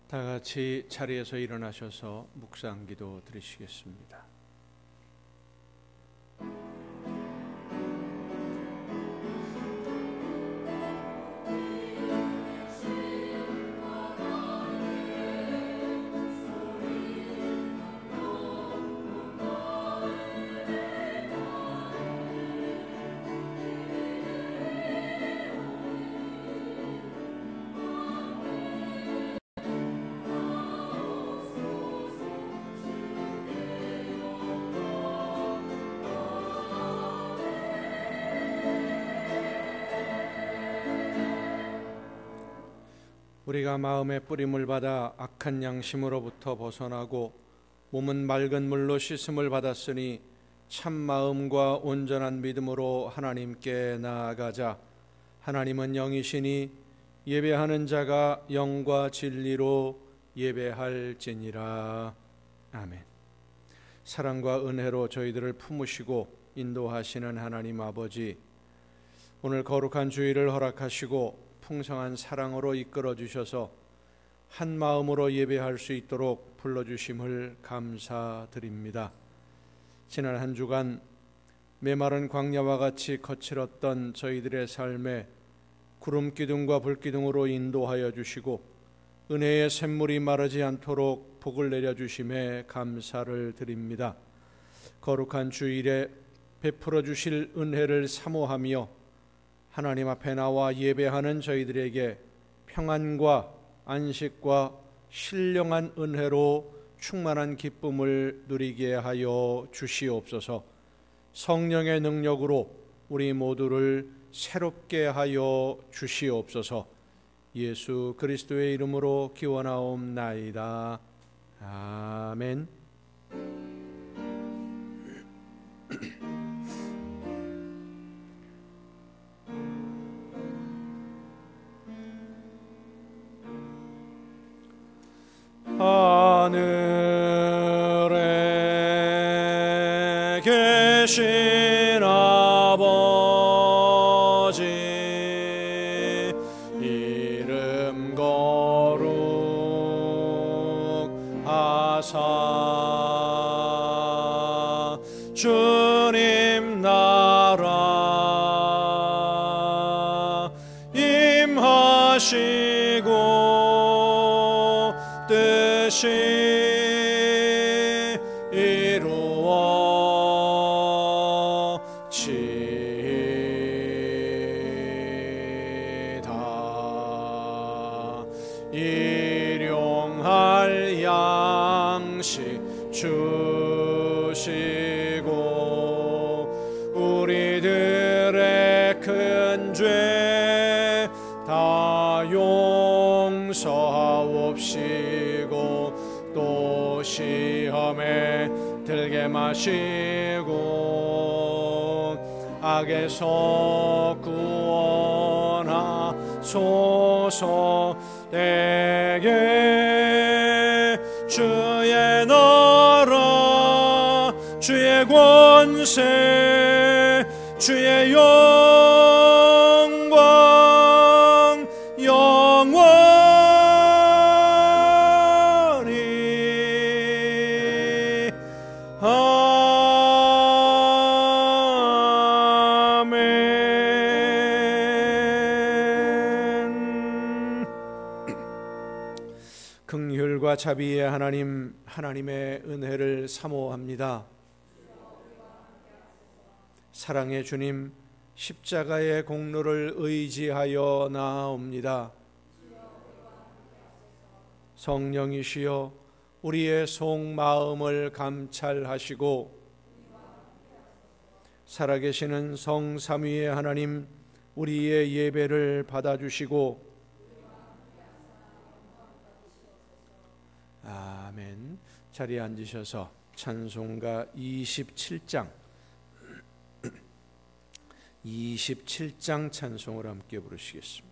다 같이 자리에서 일어나셔서 묵상기도 드리시겠습니다. 우리가 마음의 뿌림을 받아 악한 양심으로부터 벗어나고 몸은 맑은 물로 씻음을 받았으니 참 마음과 온전한 믿음으로 하나님께 나아가자. 하나님은 영이시니 예배하는 자가 영과 진리로 예배할지니라. 아멘. 사랑과 은혜로 저희들을 품으시고 인도하시는 하나님 아버지, 오늘 거룩한 주일을 허락하시고 풍성한 사랑으로 이끌어 주셔서 한 마음으로 예배할 수 있도록 불러주심을 감사드립니다. 지난 한 주간 메마른 광야와 같이 거칠었던 저희들의 삶에 구름 기둥과 불 기둥으로 인도하여 주시고 은혜의 샘물이 마르지 않도록 복을 내려 주심에 감사를 드립니다. 거룩한 주일에 베풀어 주실 은혜를 사모하며 하나님 앞에 나와 예배하는 저희들에게 평안과 안식과 신령한 은혜로 충만한 기쁨을 누리게 하여 주시옵소서. 성령의 능력으로 우리 모두를 새롭게 하여 주시옵소서. 예수 그리스도의 이름으로 기원하옵나이다. 아멘. 하늘에 계신 아버지, 이름 거룩하사 주님 나라 임하시고 뜻이 이루어지이다. 일용할 양식 주시고 우리들의 큰 죄 다 용서하옵시고 또 시험에 들게 마시고 악에서 구원하소서. 내게 주의 나라 주의 권세 주의 영광 영원히 아멘. 긍휼과 자비의 하나님, 하나님의 은혜를 사모합니다. 사랑의 주님, 십자가의 공로를 의지하여 나아옵니다. 성령이시여 우리의 속마음을 감찰하시고 살아계시는 성삼위의 하나님, 우리의 예배를 받아주시고 아멘. 자리에 앉으셔서 찬송가 27장 찬송을 함께 부르시겠습니다.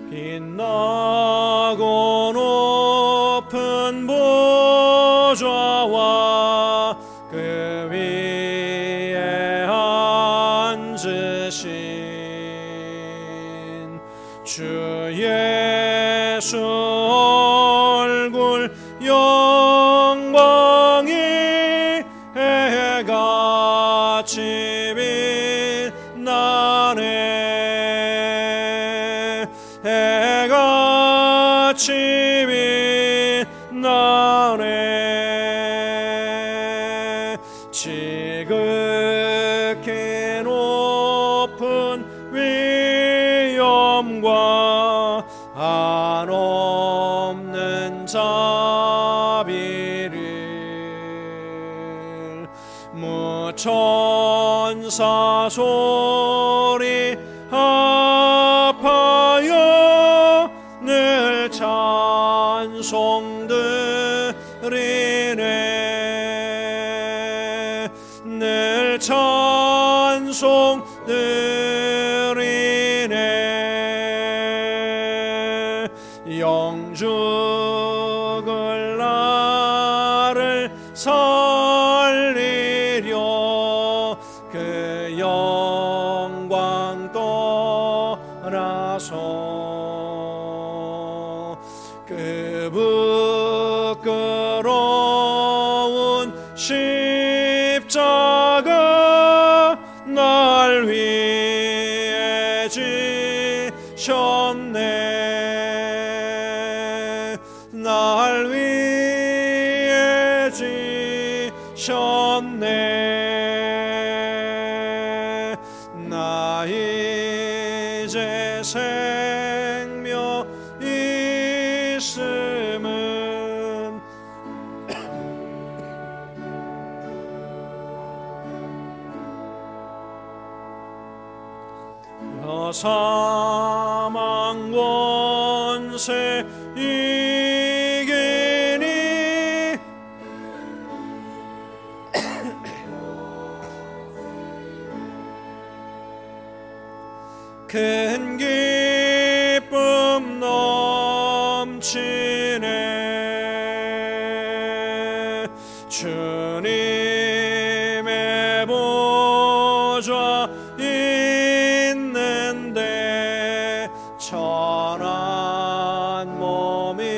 빛나고 높은 보좌 주 예수 얼굴 영광이 해같이 빛나네. 해같이 빛나네. 지극히 높은 위엄과 한없는 자비를 무천사 소리 합하여 늘 찬송드리네. 늘 찬송드리네. 영죽을 나를 살리려 그 영광 떠나서 그 부끄러운 십자가 날 위해 지셨네. 날 위해 지셨네. 나 이제 생명 있음은 사망 권세 이기니 큰 기쁨 넘치네. 주님의 보좌 있는데 천한 몸 이르러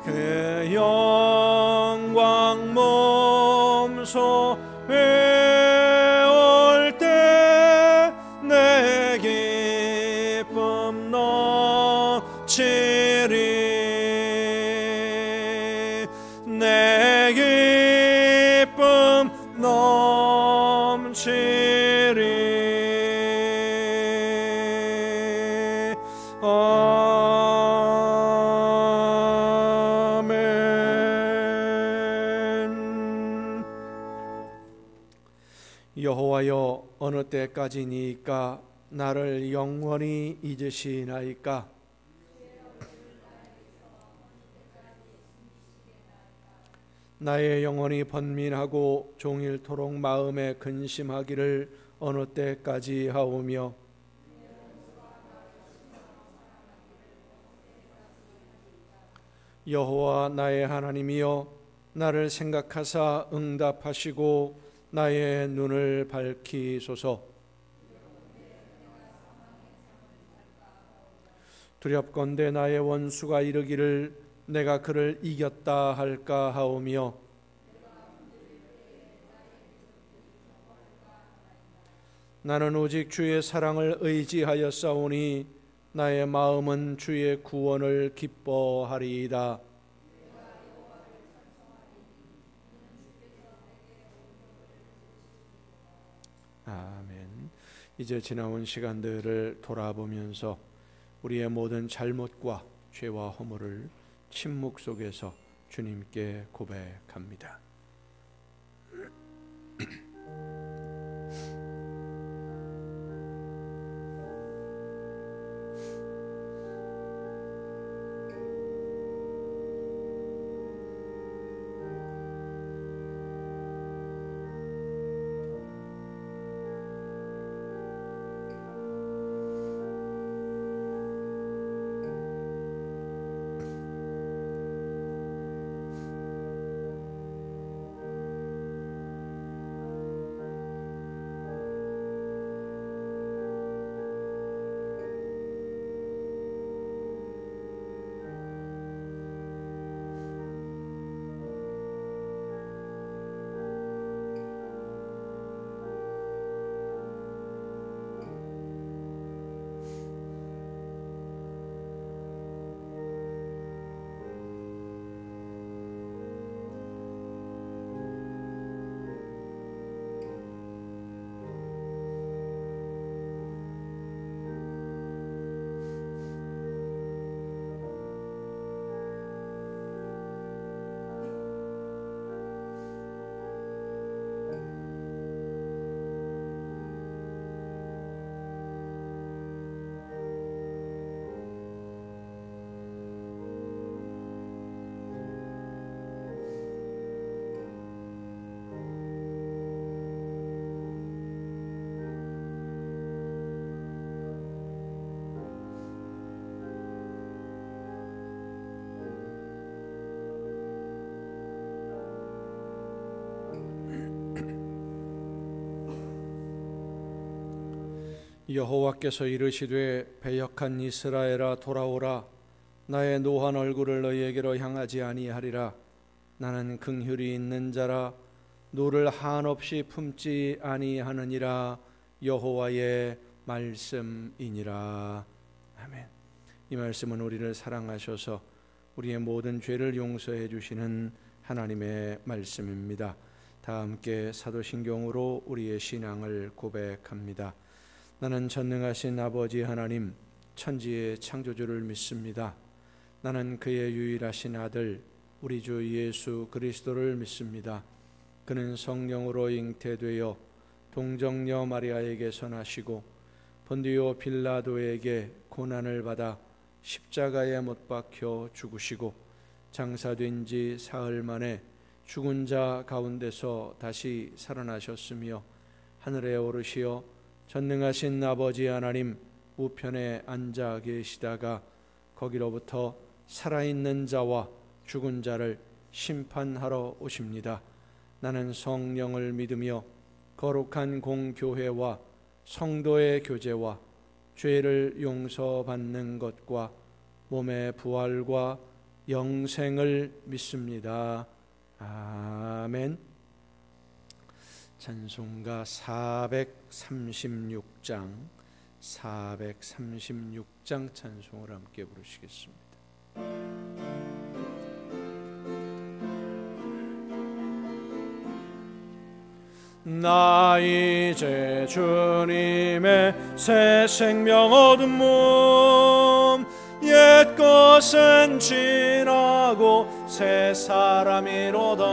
그 영광 몸소 회올 때 내 기쁨 넘치리. 내 기쁨 넘치리. 아멘. 여호와여, 어느 때까지니까 나를 영원히 잊으시나이까? 나의 영혼이 번민하고 종일토록 마음에 근심하기를 어느 때까지 하오며, 여호와 나의 하나님이여, 나를 생각하사 응답하시고 나의 눈을 밝히소서. 두렵건대 나의 원수가 이르기를 내가 그를 이겼다 할까 하오며, 나는 오직 주의 사랑을 의지하였사오니 나의 마음은 주의 구원을 기뻐하리이다. 아멘. 이제 지나온 시간들을 돌아보면서 우리의 모든 잘못과 죄와 허물을 침묵 속에서 주님께 고백합니다. 여호와께서 이르시되 배역한 이스라엘아 돌아오라. 나의 노한 얼굴을 너희에게로 향하지 아니하리라. 나는 긍휼이 있는 자라 노를 한없이 품지 아니하느니라. 여호와의 말씀이니라. 아멘. 이 말씀은 우리를 사랑하셔서 우리의 모든 죄를 용서해 주시는 하나님의 말씀입니다. 다 함께 사도신경으로 우리의 신앙을 고백합니다. 나는 전능하신 아버지 하나님, 천지의 창조주를 믿습니다. 나는 그의 유일하신 아들 우리 주 예수 그리스도를 믿습니다. 그는 성령으로 잉태되어 동정녀 마리아에게서 나시고 본디오 빌라도에게 고난을 받아 십자가에 못 박혀 죽으시고 장사된 지 사흘 만에 죽은 자 가운데서 다시 살아나셨으며 하늘에 오르시어 전능하신 아버지 하나님 우편에 앉아 계시다가 거기로부터 살아있는 자와 죽은 자를 심판하러 오십니다. 나는 성령을 믿으며 거룩한 공교회와 성도의 교제와 죄를 용서받는 것과 몸의 부활과 영생을 믿습니다. 아멘. 찬송가 436장 찬송을 함께 부르시겠습니다. 나 이제 주님의 새 생명 얻은 몸 옛 것은 지나고 새 사람이로다.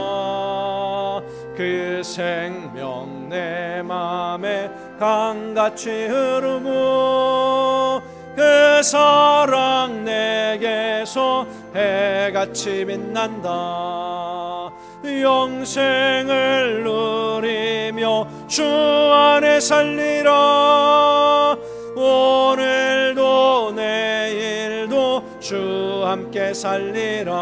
그 생명 내 맘에 강같이 흐르고 그 사랑 내게서 해같이 빛난다. 영생을 누리며 주 안에 살리라. 오늘도 내일도 주 함께 살리라.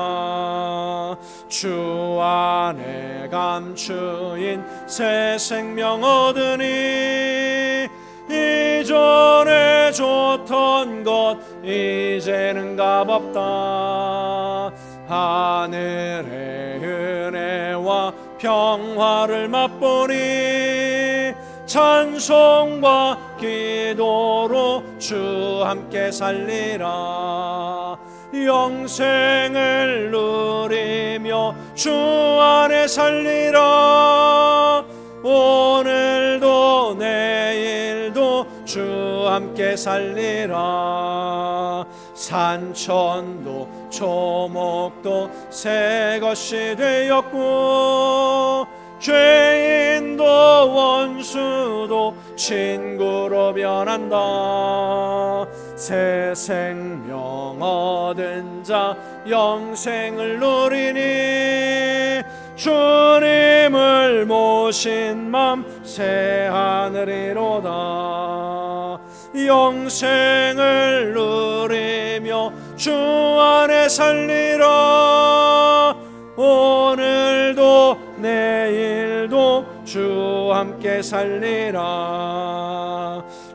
주 안에 감추인 새 생명 얻으니 이전에 좋던 것 이제는 값없다. 하늘의 은혜와 평화를 맛보니 찬송과 기도로 주 함께 살리라. 영생을 누리며 주 안에 살리라. 오늘도 내일도 주 함께 살리라. 산천도 초목도 새 것이 되었고 죄인도 원수도 친구로 변한다. 새 생명 얻은 자 영생을 누리니 주님을 모신 맘 새 하늘이로다. 영생을 누리며 주 안에 살리라. 오늘도 내일도 주 함께 살리라.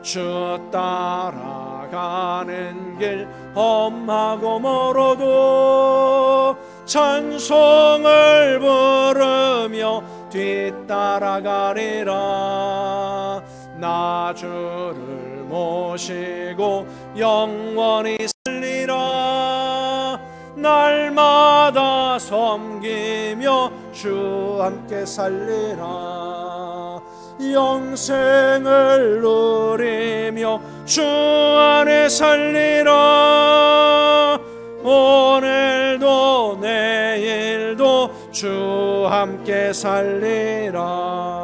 주 따라가는 길 험하고 멀어도 찬송을 부르며 뒤따라가리라. 나 주를 모시고 영원히 살리라. 날마다 섬기며 주 함께 살리라. 영생을 누리며 주 안에 살리라. 오늘도 내일도 주 함께 살리라.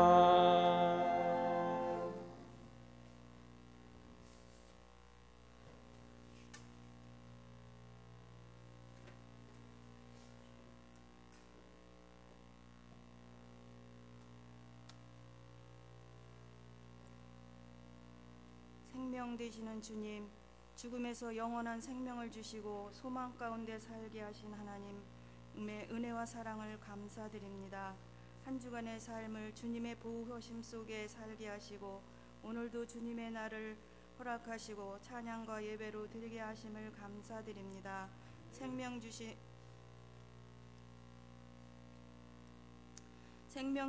생명 되시는 주님, 죽음에서 영원한 생명을 주시고 소망 가운데 살게 하신 하나님의 은혜와 사랑을 감사드립니다. 한 주간의 삶을 주님의 보호하심 속에 살게 하시고 오늘도 주님의 날을 허락하시고 찬양과 예배로 드리게 하심을 감사드립니다. 생명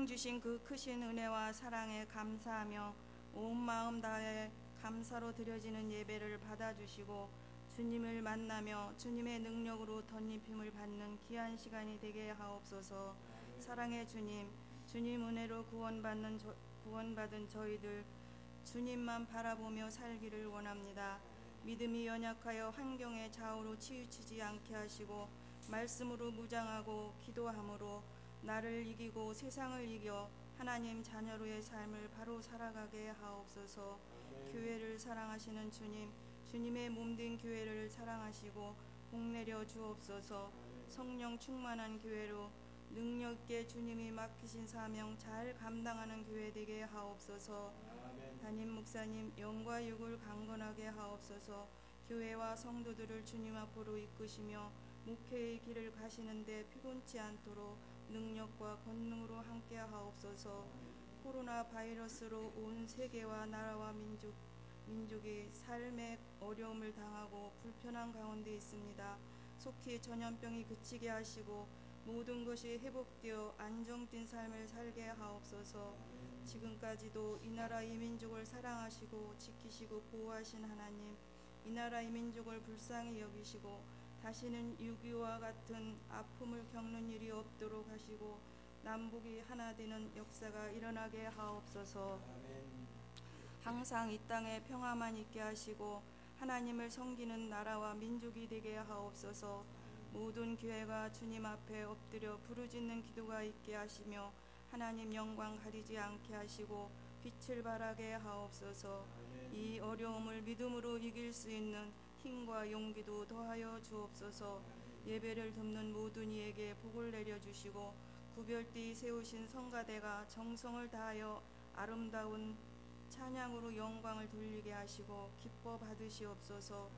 주신 그 크신 은혜와 사랑에 감사하며 온 마음 다해 감사로 드려지는 예배를 받아주시고 주님을 만나며 주님의 능력으로 덧입힘을 받는 귀한 시간이 되게 하옵소서. 사랑의 주님, 주님 은혜로 구원받은 저희들 주님만 바라보며 살기를 원합니다. 믿음이 연약하여 환경의 좌우로 치우치지 않게 하시고 말씀으로 무장하고 기도함으로 나를 이기고 세상을 이겨 하나님 자녀로의 삶을 바로 살아가게 하옵소서. 교회를 사랑하시는 주님, 주님의 몸된 교회를 사랑하시고 복내려 주옵소서. 성령 충만한 교회로 능력 있게 주님이 맡기신 사명 잘 감당하는 교회 되게 하옵소서. 담임 목사님 영과 육을 강건하게 하옵소서. 교회와 성도들을 주님 앞으로 이끄시며 목회의 길을 가시는데 피곤치 않도록 능력과 권능으로 함께 하옵소서. 코로나 바이러스로 온 세계와 나라와 민족이 삶의 어려움을 당하고 불편한 가운데 있습니다. 속히 전염병이 그치게 하시고 모든 것이 회복되어 안정된 삶을 살게 하옵소서. 지금까지도 이 나라 이 민족을 사랑하시고 지키시고 보호하신 하나님, 이 나라 이 민족을 불쌍히 여기시고 다시는 6.25와 같은 아픔을 겪는 일이 없도록 하시고 남북이 하나 되는 역사가 일어나게 하옵소서. 항상 이 땅에 평화만 있게 하시고 하나님을 섬기는 나라와 민족이 되게 하옵소서. 모든 교회가 주님 앞에 엎드려 부르짖는 기도가 있게 하시며 하나님 영광 가리지 않게 하시고 빛을 발하게 하옵소서. 이 어려움을 믿음으로 이길 수 있는 힘과 용기도 더하여 주옵소서. 예배를 돕는 모든 이에게 복을 내려주시고 구별되이 세우신 성가대가 정성을 다하여 아름다운 찬양으로 영광을 돌리게 하시고 기뻐 받으시옵소서.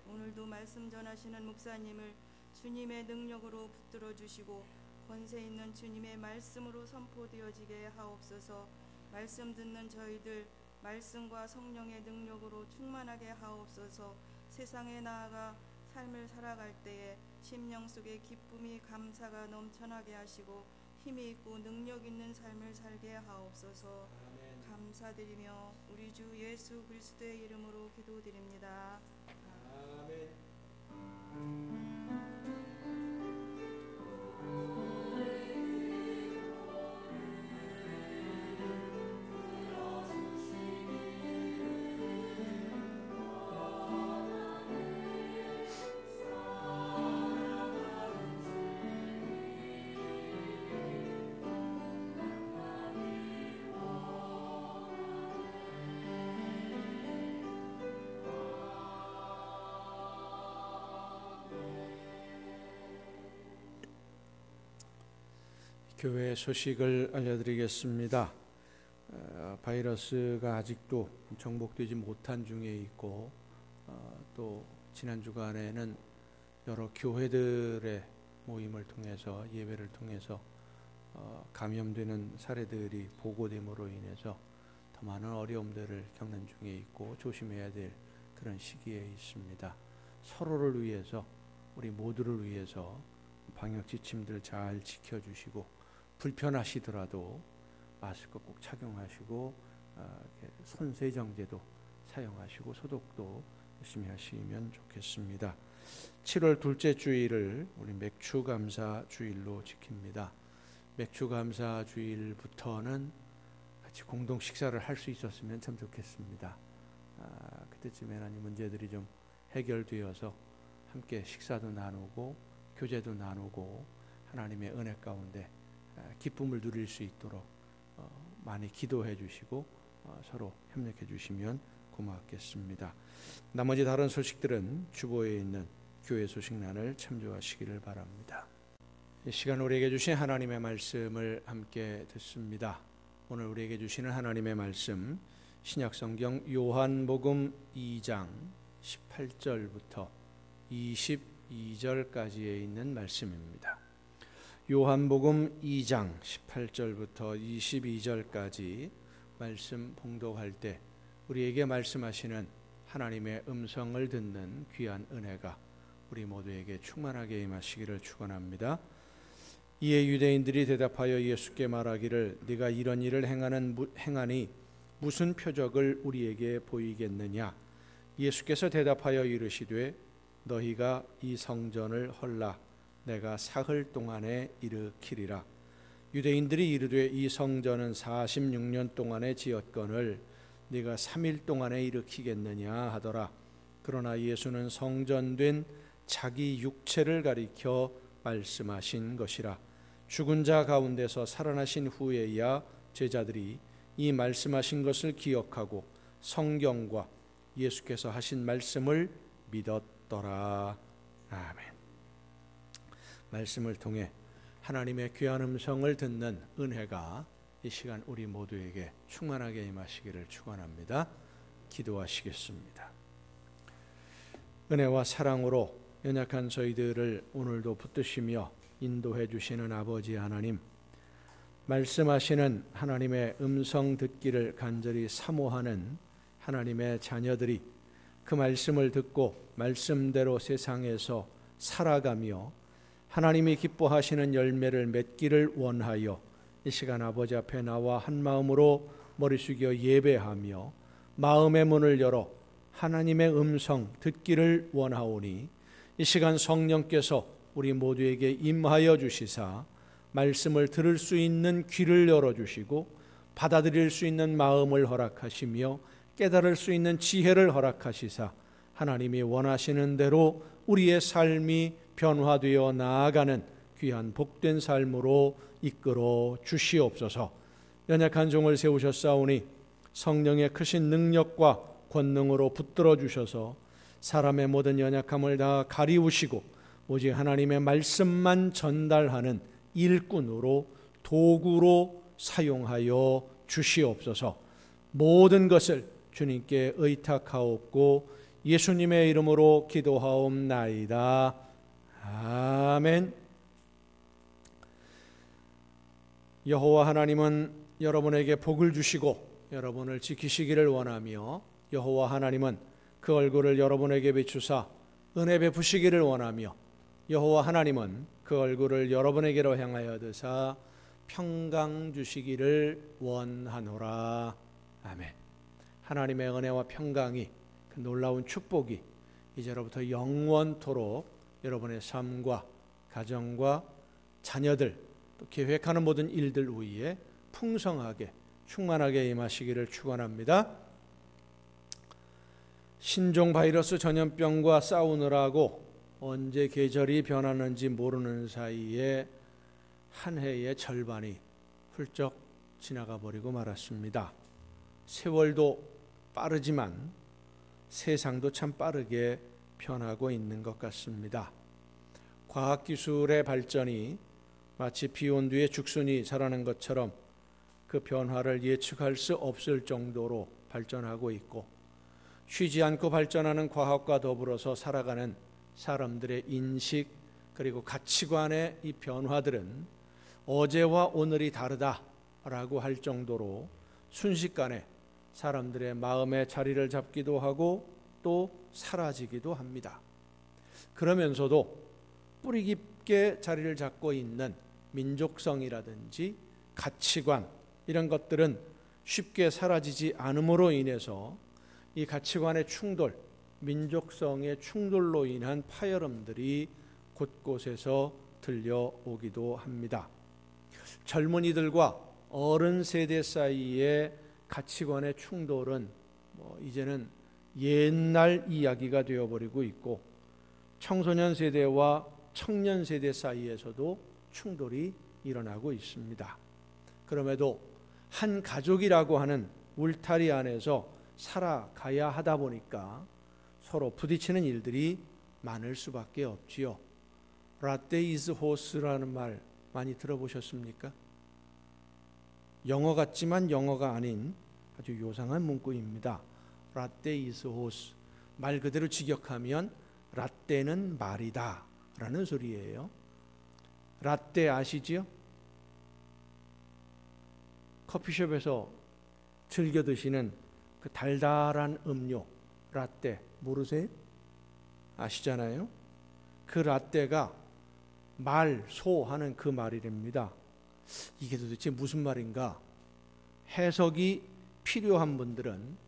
오늘도 말씀 전하시는 목사님을 주님의 능력으로 붙들어 주시고 권세 있는 주님의 말씀으로 선포되어지게 하옵소서. 말씀 듣는 저희들 말씀과 성령의 능력으로 충만하게 하옵소서. 세상에 나아가 삶을 살아갈 때에 심령 속에 기쁨이 감사가 넘쳐나게 하시고 힘이 있고 능력 있는 삶을 살게 하옵소서. 아멘. 감사드리며 우리 주 예수 그리스도의 이름으로 기도드립니다. 아멘. 교회 소식을 알려드리겠습니다. 바이러스가 아직도 정복되지 못한 중에 있고 또 지난 주간에는 여러 교회들의 모임을 통해서 예배를 통해서 감염되는 사례들이 보고됨으로 인해서 더 많은 어려움들을 겪는 중에 있고 조심해야 될 그런 시기에 있습니다. 서로를 위해서 우리 모두를 위해서 방역 지침들 잘 지켜주시고 불편하시더라도 마스크 꼭 착용하시고 손 세정제도 사용하시고 소독도 열심히 하시면 좋겠습니다. 7월 둘째 주일을 우리 맥추감사 주일로 지킵니다. 맥추감사 주일부터는 같이 공동 식사를 할 수 있었으면 참 좋겠습니다. 그때쯤에는 이 문제들이 좀 해결되어서 함께 식사도 나누고 교제도 나누고 하나님의 은혜 가운데 기쁨을 누릴 수 있도록 많이 기도해 주시고 서로 협력해 주시면 고맙겠습니다. 나머지 다른 소식들은 주보에 있는 교회 소식란을 참조하시기를 바랍니다. 이 시간 우리에게 주신 하나님의 말씀을 함께 듣습니다. 오늘 우리에게 주시는 하나님의 말씀 신약성경 요한복음 2장 18절부터 22절까지에 있는 말씀입니다. 요한복음 2장 18절부터 22절까지 말씀 봉독할 때 우리에게 말씀하시는 하나님의 음성을 듣는 귀한 은혜가 우리 모두에게 충만하게 임하시기를 축원합니다. 이에 유대인들이 대답하여 예수께 말하기를 네가 이런 일을 행하니 무슨 표적을 우리에게 보이겠느냐. 예수께서 대답하여 이르시되 너희가 이 성전을 헐라 내가 사흘 동안에 일으키리라. 유대인들이 이르되 이 성전은 46년 동안에 지었거늘 네가 3일 동안에 일으키겠느냐 하더라. 그러나 예수는 성전된 자기 육체를 가리켜 말씀하신 것이라. 죽은 자 가운데서 살아나신 후에야 제자들이 이 말씀하신 것을 기억하고 성경과 예수께서 하신 말씀을 믿었더라. 아멘. 말씀을 통해 하나님의 귀한 음성을 듣는 은혜가 이 시간 우리 모두에게 충만하게 임하시기를 축원합니다. 기도하시겠습니다. 은혜와 사랑으로 연약한 저희들을 오늘도 붙드시며 인도해 주시는 아버지 하나님, 말씀하시는 하나님의 음성 듣기를 간절히 사모하는 하나님의 자녀들이 그 말씀을 듣고 말씀대로 세상에서 살아가며 하나님이 기뻐하시는 열매를 맺기를 원하여 이 시간 아버지 앞에 나와 한 마음으로 머리 숙여 예배하며 마음의 문을 열어 하나님의 음성 듣기를 원하오니 이 시간 성령께서 우리 모두에게 임하여 주시사 말씀을 들을 수 있는 귀를 열어주시고 받아들일 수 있는 마음을 허락하시며 깨달을 수 있는 지혜를 허락하시사 하나님이 원하시는 대로 우리의 삶이 변화되어 나아가는 귀한 복된 삶으로 이끌어 주시옵소서. 연약한 종을 세우셨사오니 성령의 크신 능력과 권능으로 붙들어 주셔서 사람의 모든 연약함을 다 가리우시고 오직 하나님의 말씀만 전달하는 일꾼으로 도구로 사용하여 주시옵소서. 모든 것을 주님께 의탁하옵고 예수님의 이름으로 기도하옵나이다. 아멘. 여호와 하나님은 여러분에게 복을 주시고 여러분을 지키시기를 원하며 여호와 하나님은 그 얼굴을 여러분에게 비추사 은혜 베푸시기를 원하며 여호와 하나님은 그 얼굴을 여러분에게로 향하여 드사 평강 주시기를 원하노라. 아멘. 하나님의 은혜와 평강이 그 놀라운 축복이 이제로부터 영원토록 여러분의 삶과 가정과 자녀들 또 계획하는 모든 일들 위에 풍성하게 충만하게 임하시기를 축원합니다. 신종 바이러스 전염병과 싸우느라고 언제 계절이 변하는지 모르는 사이에 한 해의 절반이 훌쩍 지나가 버리고 말았습니다. 세월도 빠르지만 세상도 참 빠르게 변하고 있는 것 같습니다. 과학기술의 발전이 마치 비온 뒤에 죽순이 자라는 것처럼 그 변화를 예측할 수 없을 정도로 발전하고 있고 쉬지 않고 발전하는 과학과 더불어서 살아가는 사람들의 인식 그리고 가치관의 이 변화들은 어제와 오늘이 다르다라고 할 정도로 순식간에 사람들의 마음에 자리를 잡기도 하고 또 사라지기도 합니다. 그러면서도 뿌리 깊게 자리를 잡고 있는 민족성이라든지 가치관 이런 것들은 쉽게 사라지지 않음으로 인해서 이 가치관의 충돌, 민족성의 충돌로 인한 파열음들이 곳곳에서 들려오기도 합니다. 젊은이들과 어른 세대 사이의 가치관의 충돌은 이제는 옛날 이야기가 되어버리고 있고 청소년 세대와 청년 세대 사이에서도 충돌이 일어나고 있습니다. 그럼에도 한 가족이라고 하는 울타리 안에서 살아가야 하다 보니까 서로 부딪히는 일들이 많을 수밖에 없지요. 라떼 이즈 호스라는 말 많이 들어보셨습니까? 영어 같지만 영어가 아닌 아주 요상한 문구입니다. 라떼 이즈 호스, 말 그대로 직역하면 라떼는 말이다 라는 소리예요. 라떼 아시지요? 커피숍에서 즐겨 드시는 그 달달한 음료 라떼 모르세요? 아시잖아요. 그 라떼가 말, 소 하는 그 말이랍니다. 이게 도대체 무슨 말인가 해석이 필요한 분들은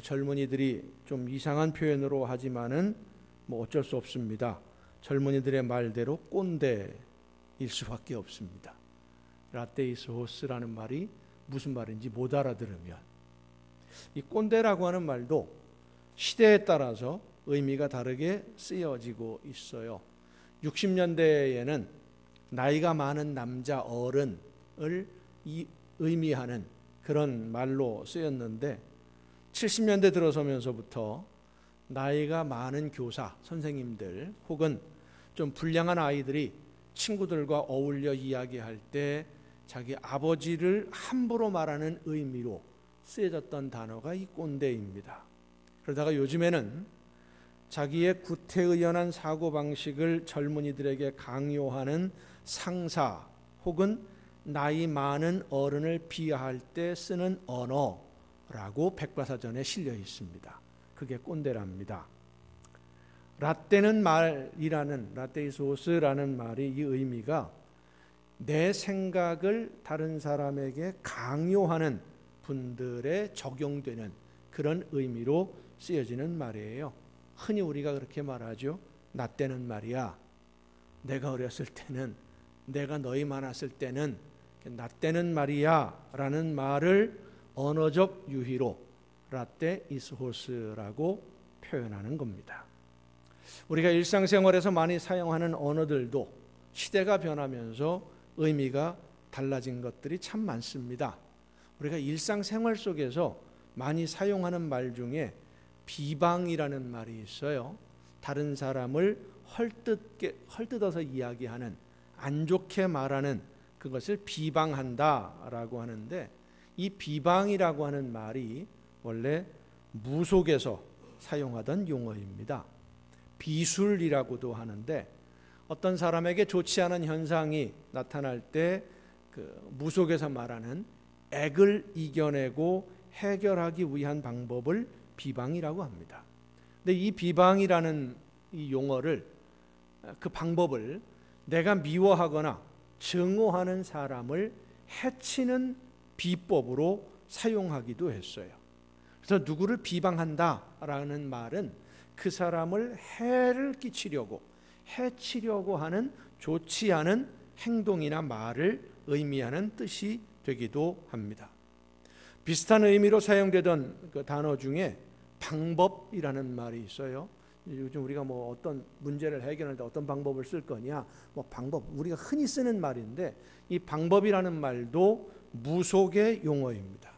젊은이들이 좀 이상한 표현으로 하지만은 어쩔 수 없습니다. 젊은이들의 말대로 꼰대일 수밖에 없습니다. 라떼이스 호스라는 말이 무슨 말인지 못 알아들으면 이 꼰대라고 하는 말도 시대에 따라서 의미가 다르게 쓰여지고 있어요. 60년대에는 나이가 많은 남자 어른을 의미하는 그런 말로 쓰였는데 70년대 들어서면서부터 나이가 많은 교사, 선생님들 혹은 좀 불량한 아이들이 친구들과 어울려 이야기할 때 자기 아버지를 함부로 말하는 의미로 쓰여졌던 단어가 이 꼰대입니다. 그러다가 요즘에는 자기의 구태의연한 사고방식을 젊은이들에게 강요하는 상사 혹은 나이 많은 어른을 비하할 때 쓰는 언어라고 백과사전에 실려 있습니다. 그게 꼰대랍니다. 라떼는 말이라는 라떼이소스라는 말이 이 의미가 내 생각을 다른 사람에게 강요하는 분들에 적용되는 그런 의미로 쓰여지는 말이에요. 흔히 우리가 그렇게 말하죠. 나 때는 말이야. 내가 어렸을 때는, 내가 너희 많았을 때는, 나 때는 말이야 라는 말을 언어적 유희로 라떼 이스호스라고 표현하는 겁니다. 우리가 일상생활에서 많이 사용하는 언어들도 시대가 변하면서 의미가 달라진 것들이 참 많습니다. 우리가 일상생활 속에서 많이 사용하는 말 중에 비방이라는 말이 있어요. 다른 사람을 헐뜯어서 이야기하는, 안 좋게 말하는 그것을 비방한다라고 하는데, 이 비방이라고 하는 말이 원래 무속에서 사용하던 용어입니다. 비술이라고도 하는데, 어떤 사람에게 좋지 않은 현상이 나타날 때 그 무속에서 말하는 액을 이겨내고 해결하기 위한 방법을 비방이라고 합니다. 근데 이 비방이라는 이 용어를, 그 방법을 내가 미워하거나 증오하는 사람을 해치는 비법으로 사용하기도 했어요. 그래서 누구를 비방한다라는 말은 그 사람을 해를 끼치려고, 해치려고 하는 좋지 않은 행동이나 말을 의미하는 뜻이 되기도 합니다. 비슷한 의미로 사용되던 그 단어 중에 방법이라는 말이 있어요. 요즘 우리가 어떤 문제를 해결할 때 어떤 방법을 쓸 거냐, 방법, 우리가 흔히 쓰는 말인데, 이 방법이라는 말도 무속의 용어입니다.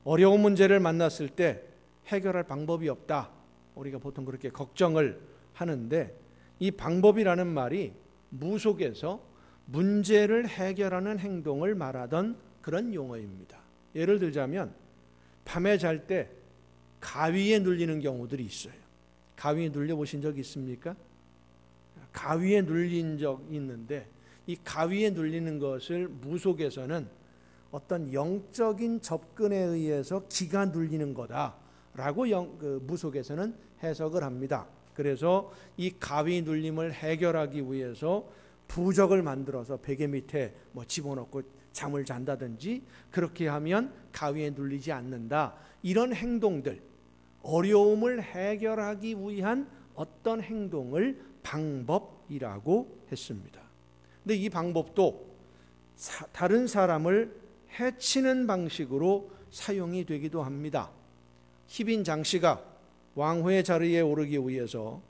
어려운 문제를 만났을 때 해결할 방법이 없다, 우리가 보통 그렇게 걱정을 하는데, 이 방법이라는 말이 무속에서 문제를 해결하는 행동을 말하던 그런 용어입니다. 예를 들자면 밤에 잘 때 가위에 눌리는 경우들이 있어요. 가위에 눌려 보신 적 있습니까? 가위에 눌린 적 있는데, 이 가위에 눌리는 것을 무속에서는 어떤 영적인 접근에 의해서 기가 눌리는 거다라고 무속에서는 해석을 합니다. 그래서 이 가위 눌림을 해결하기 위해서 부적을 만들어서 베개 밑에 집어넣고 잠을 잔다든지, 그렇게 하면 가위에 눌리지 않는다, 이런 행동들, 어려움을 해결하기 위한 어떤 행동을 방법이라고 했습니다. 근데 이 방법도 다른 사람을 해치는 방식으로 사용이 되기도 합니다. 희빈 장씨가 왕후의 자리에 오르기 위해서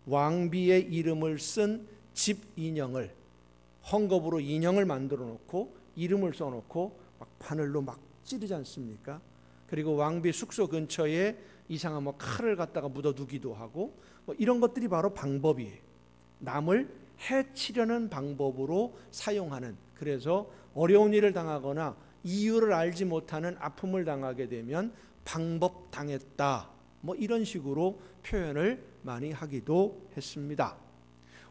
왕비의 이름을 쓴 집 인형을, 헝겊으로 인형을 만들어 놓고 이름을 써놓고 막 바늘로 막 찌르지 않습니까? 그리고 왕비 숙소 근처에 이상한 칼을 갖다가 묻어두기도 하고, 이런 것들이 바로 방법이에요. 남을 해치려는 방법으로 사용하는, 그래서 어려운 일을 당하거나 이유를 알지 못하는 아픔을 당하게 되면 방법 당했다, 이런 식으로 표현을 많이 하기도 했습니다.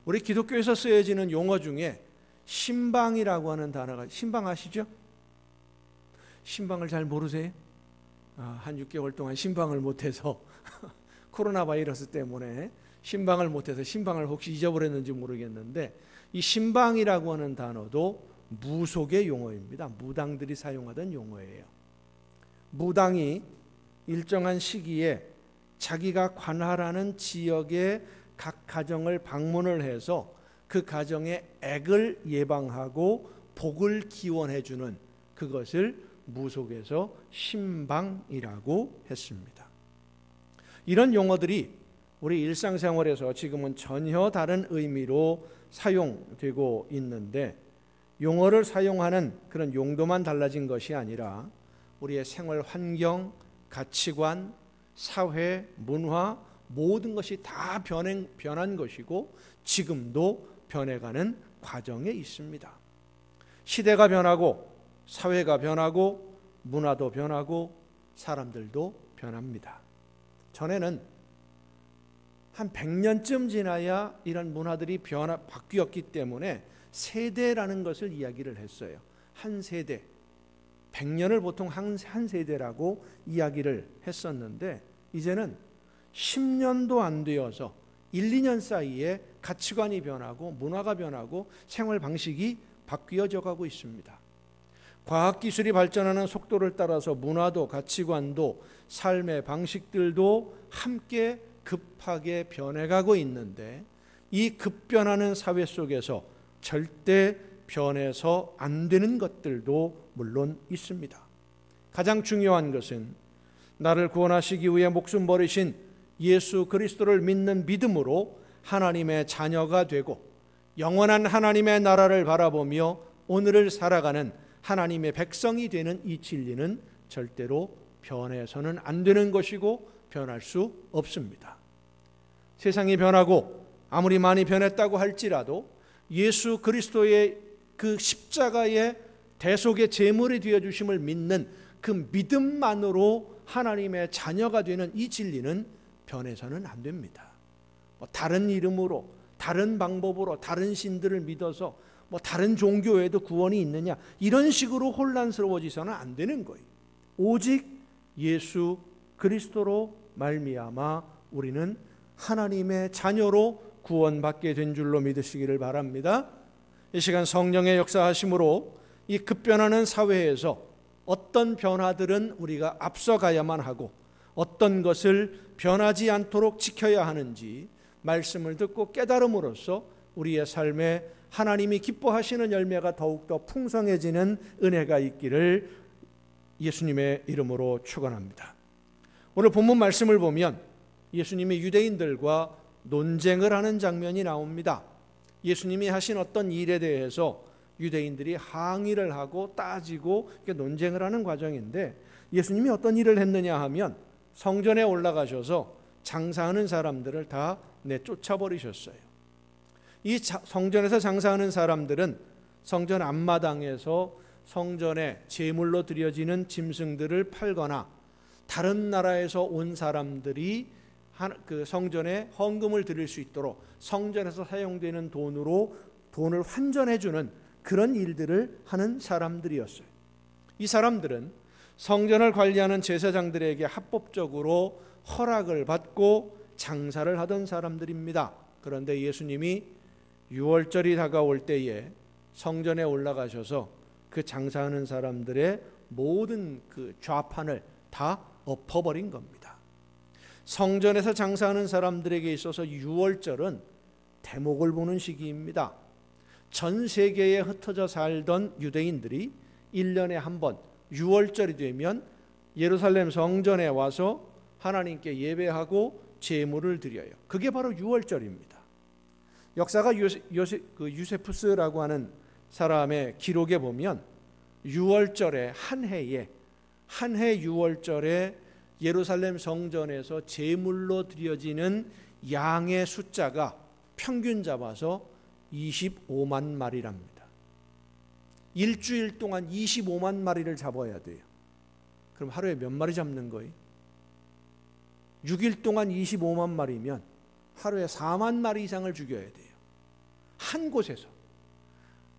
우리 기독교에서 쓰여지는 용어 중에 신방이라고 하는 단어가, 신방 아시죠? 신방을 잘 모르세요? 한 6개월 동안 신방을 못해서 코로나 바이러스 때문에 신방을 못해서 신방을 혹시 잊어버렸는지 모르겠는데, 이 신방이라고 하는 단어도 무속의 용어입니다. 무당들이 사용하던 용어예요. 무당이 일정한 시기에 자기가 관할하는 지역의 각 가정을 방문을 해서 그 가정의 액을 예방하고 복을 기원해 주는, 그것을 무속에서 신방이라고 했습니다. 이런 용어들이 우리 일상생활에서 지금은 전혀 다른 의미로 사용되고 있는데, 용어를 사용하는 그런 용도만 달라진 것이 아니라 우리의 생활 환경, 가치관, 사회, 문화, 모든 것이 다 변한 것이고 지금도 변해가는 과정에 있습니다. 시대가 변하고 사회가 변하고 문화도 변하고 사람들도 변합니다. 전에는 한 100년쯤 지나야 이런 문화들이 바뀌었기 때문에 세대라는 것을 이야기를 했어요. 한 세대, 100년을 보통 한 세대라고 이야기를 했었는데, 이제는 10년도 안 되어서 1, 2년 사이에 가치관이 변하고 문화가 변하고 생활 방식이 바뀌어져 가고 있습니다. 과학기술이 발전하는 속도를 따라서 문화도 가치관도 삶의 방식들도 함께 급하게 변해가고 있는데, 이 급변하는 사회 속에서 절대 변해서 안 되는 것들도 물론 있습니다. 가장 중요한 것은 나를 구원하시기 위해 목숨 버리신 예수 그리스도를 믿는 믿음으로 하나님의 자녀가 되고 영원한 하나님의 나라를 바라보며 오늘을 살아가는 하나님의 백성이 되는 이 진리는 절대로 변해서는 안 되는 것이고 변할 수 없습니다. 세상이 변하고 아무리 많이 변했다고 할지라도 예수 그리스도의 그 십자가의 대속의 제물이 되어주심을 믿는 그 믿음만으로 하나님의 자녀가 되는 이 진리는 변해서는 안 됩니다. 다른 이름으로, 다른 방법으로, 다른 신들을 믿어서 다른 종교에도 구원이 있느냐, 이런 식으로 혼란스러워지서는 안 되는 거예요. 오직 예수 그리스도로 말미암아 우리는 하나님의 자녀로 구원받게 된 줄로 믿으시기를 바랍니다. 이 시간 성령의 역사하심으로 이 급변하는 사회에서 어떤 변화들은 우리가 앞서가야만 하고 어떤 것을 변하지 않도록 지켜야 하는지 말씀을 듣고 깨달음으로써 우리의 삶에 하나님이 기뻐하시는 열매가 더욱더 풍성해지는 은혜가 있기를 예수님의 이름으로 축원합니다. 오늘 본문 말씀을 보면 예수님이 유대인들과 논쟁을 하는 장면이 나옵니다. 예수님이 하신 어떤 일에 대해서 유대인들이 항의를 하고 따지고 논쟁을 하는 과정인데, 예수님이 어떤 일을 했느냐 하면 성전에 올라가셔서 장사하는 사람들을 다 내쫓아버리셨어요. 이 성전에서 장사하는 사람들은 성전 앞마당에서 성전에 제물로 드려지는 짐승들을 팔거나 다른 나라에서 온 사람들이 그 성전에 헌금을 드릴 수 있도록 성전에서 사용되는 돈으로 돈을 환전해 주는 그런 일들을 하는 사람들이었어요. 이 사람들은 성전을 관리하는 제사장들에게 합법적으로 허락을 받고 장사를 하던 사람들입니다. 그런데 예수님이 유월절이 다가올 때에 성전에 올라가셔서 그 장사하는 사람들의 모든 그 좌판을 다 엎어버린 겁니다. 성전에서 장사하는 사람들에게 있어서 유월절은 대목을 보는 시기입니다. 전 세계에 흩어져 살던 유대인들이 1년에 한 번 유월절이 되면 예루살렘 성전에 와서 하나님께 예배하고 제물을 드려요. 그게 바로 유월절입니다. 역사가 유세푸스라고 하는 사람의 기록에 보면 유월절에 한 해 유월절에 예루살렘 성전에서 제물로 드려지는 양의 숫자가 평균 잡아서 25만 마리랍니다. 일주일 동안 25만 마리를 잡아야 돼요. 그럼 하루에 몇 마리 잡는 거예요? 6일 동안 25만 마리면 하루에 4만 마리 이상을 죽여야 돼요. 한 곳에서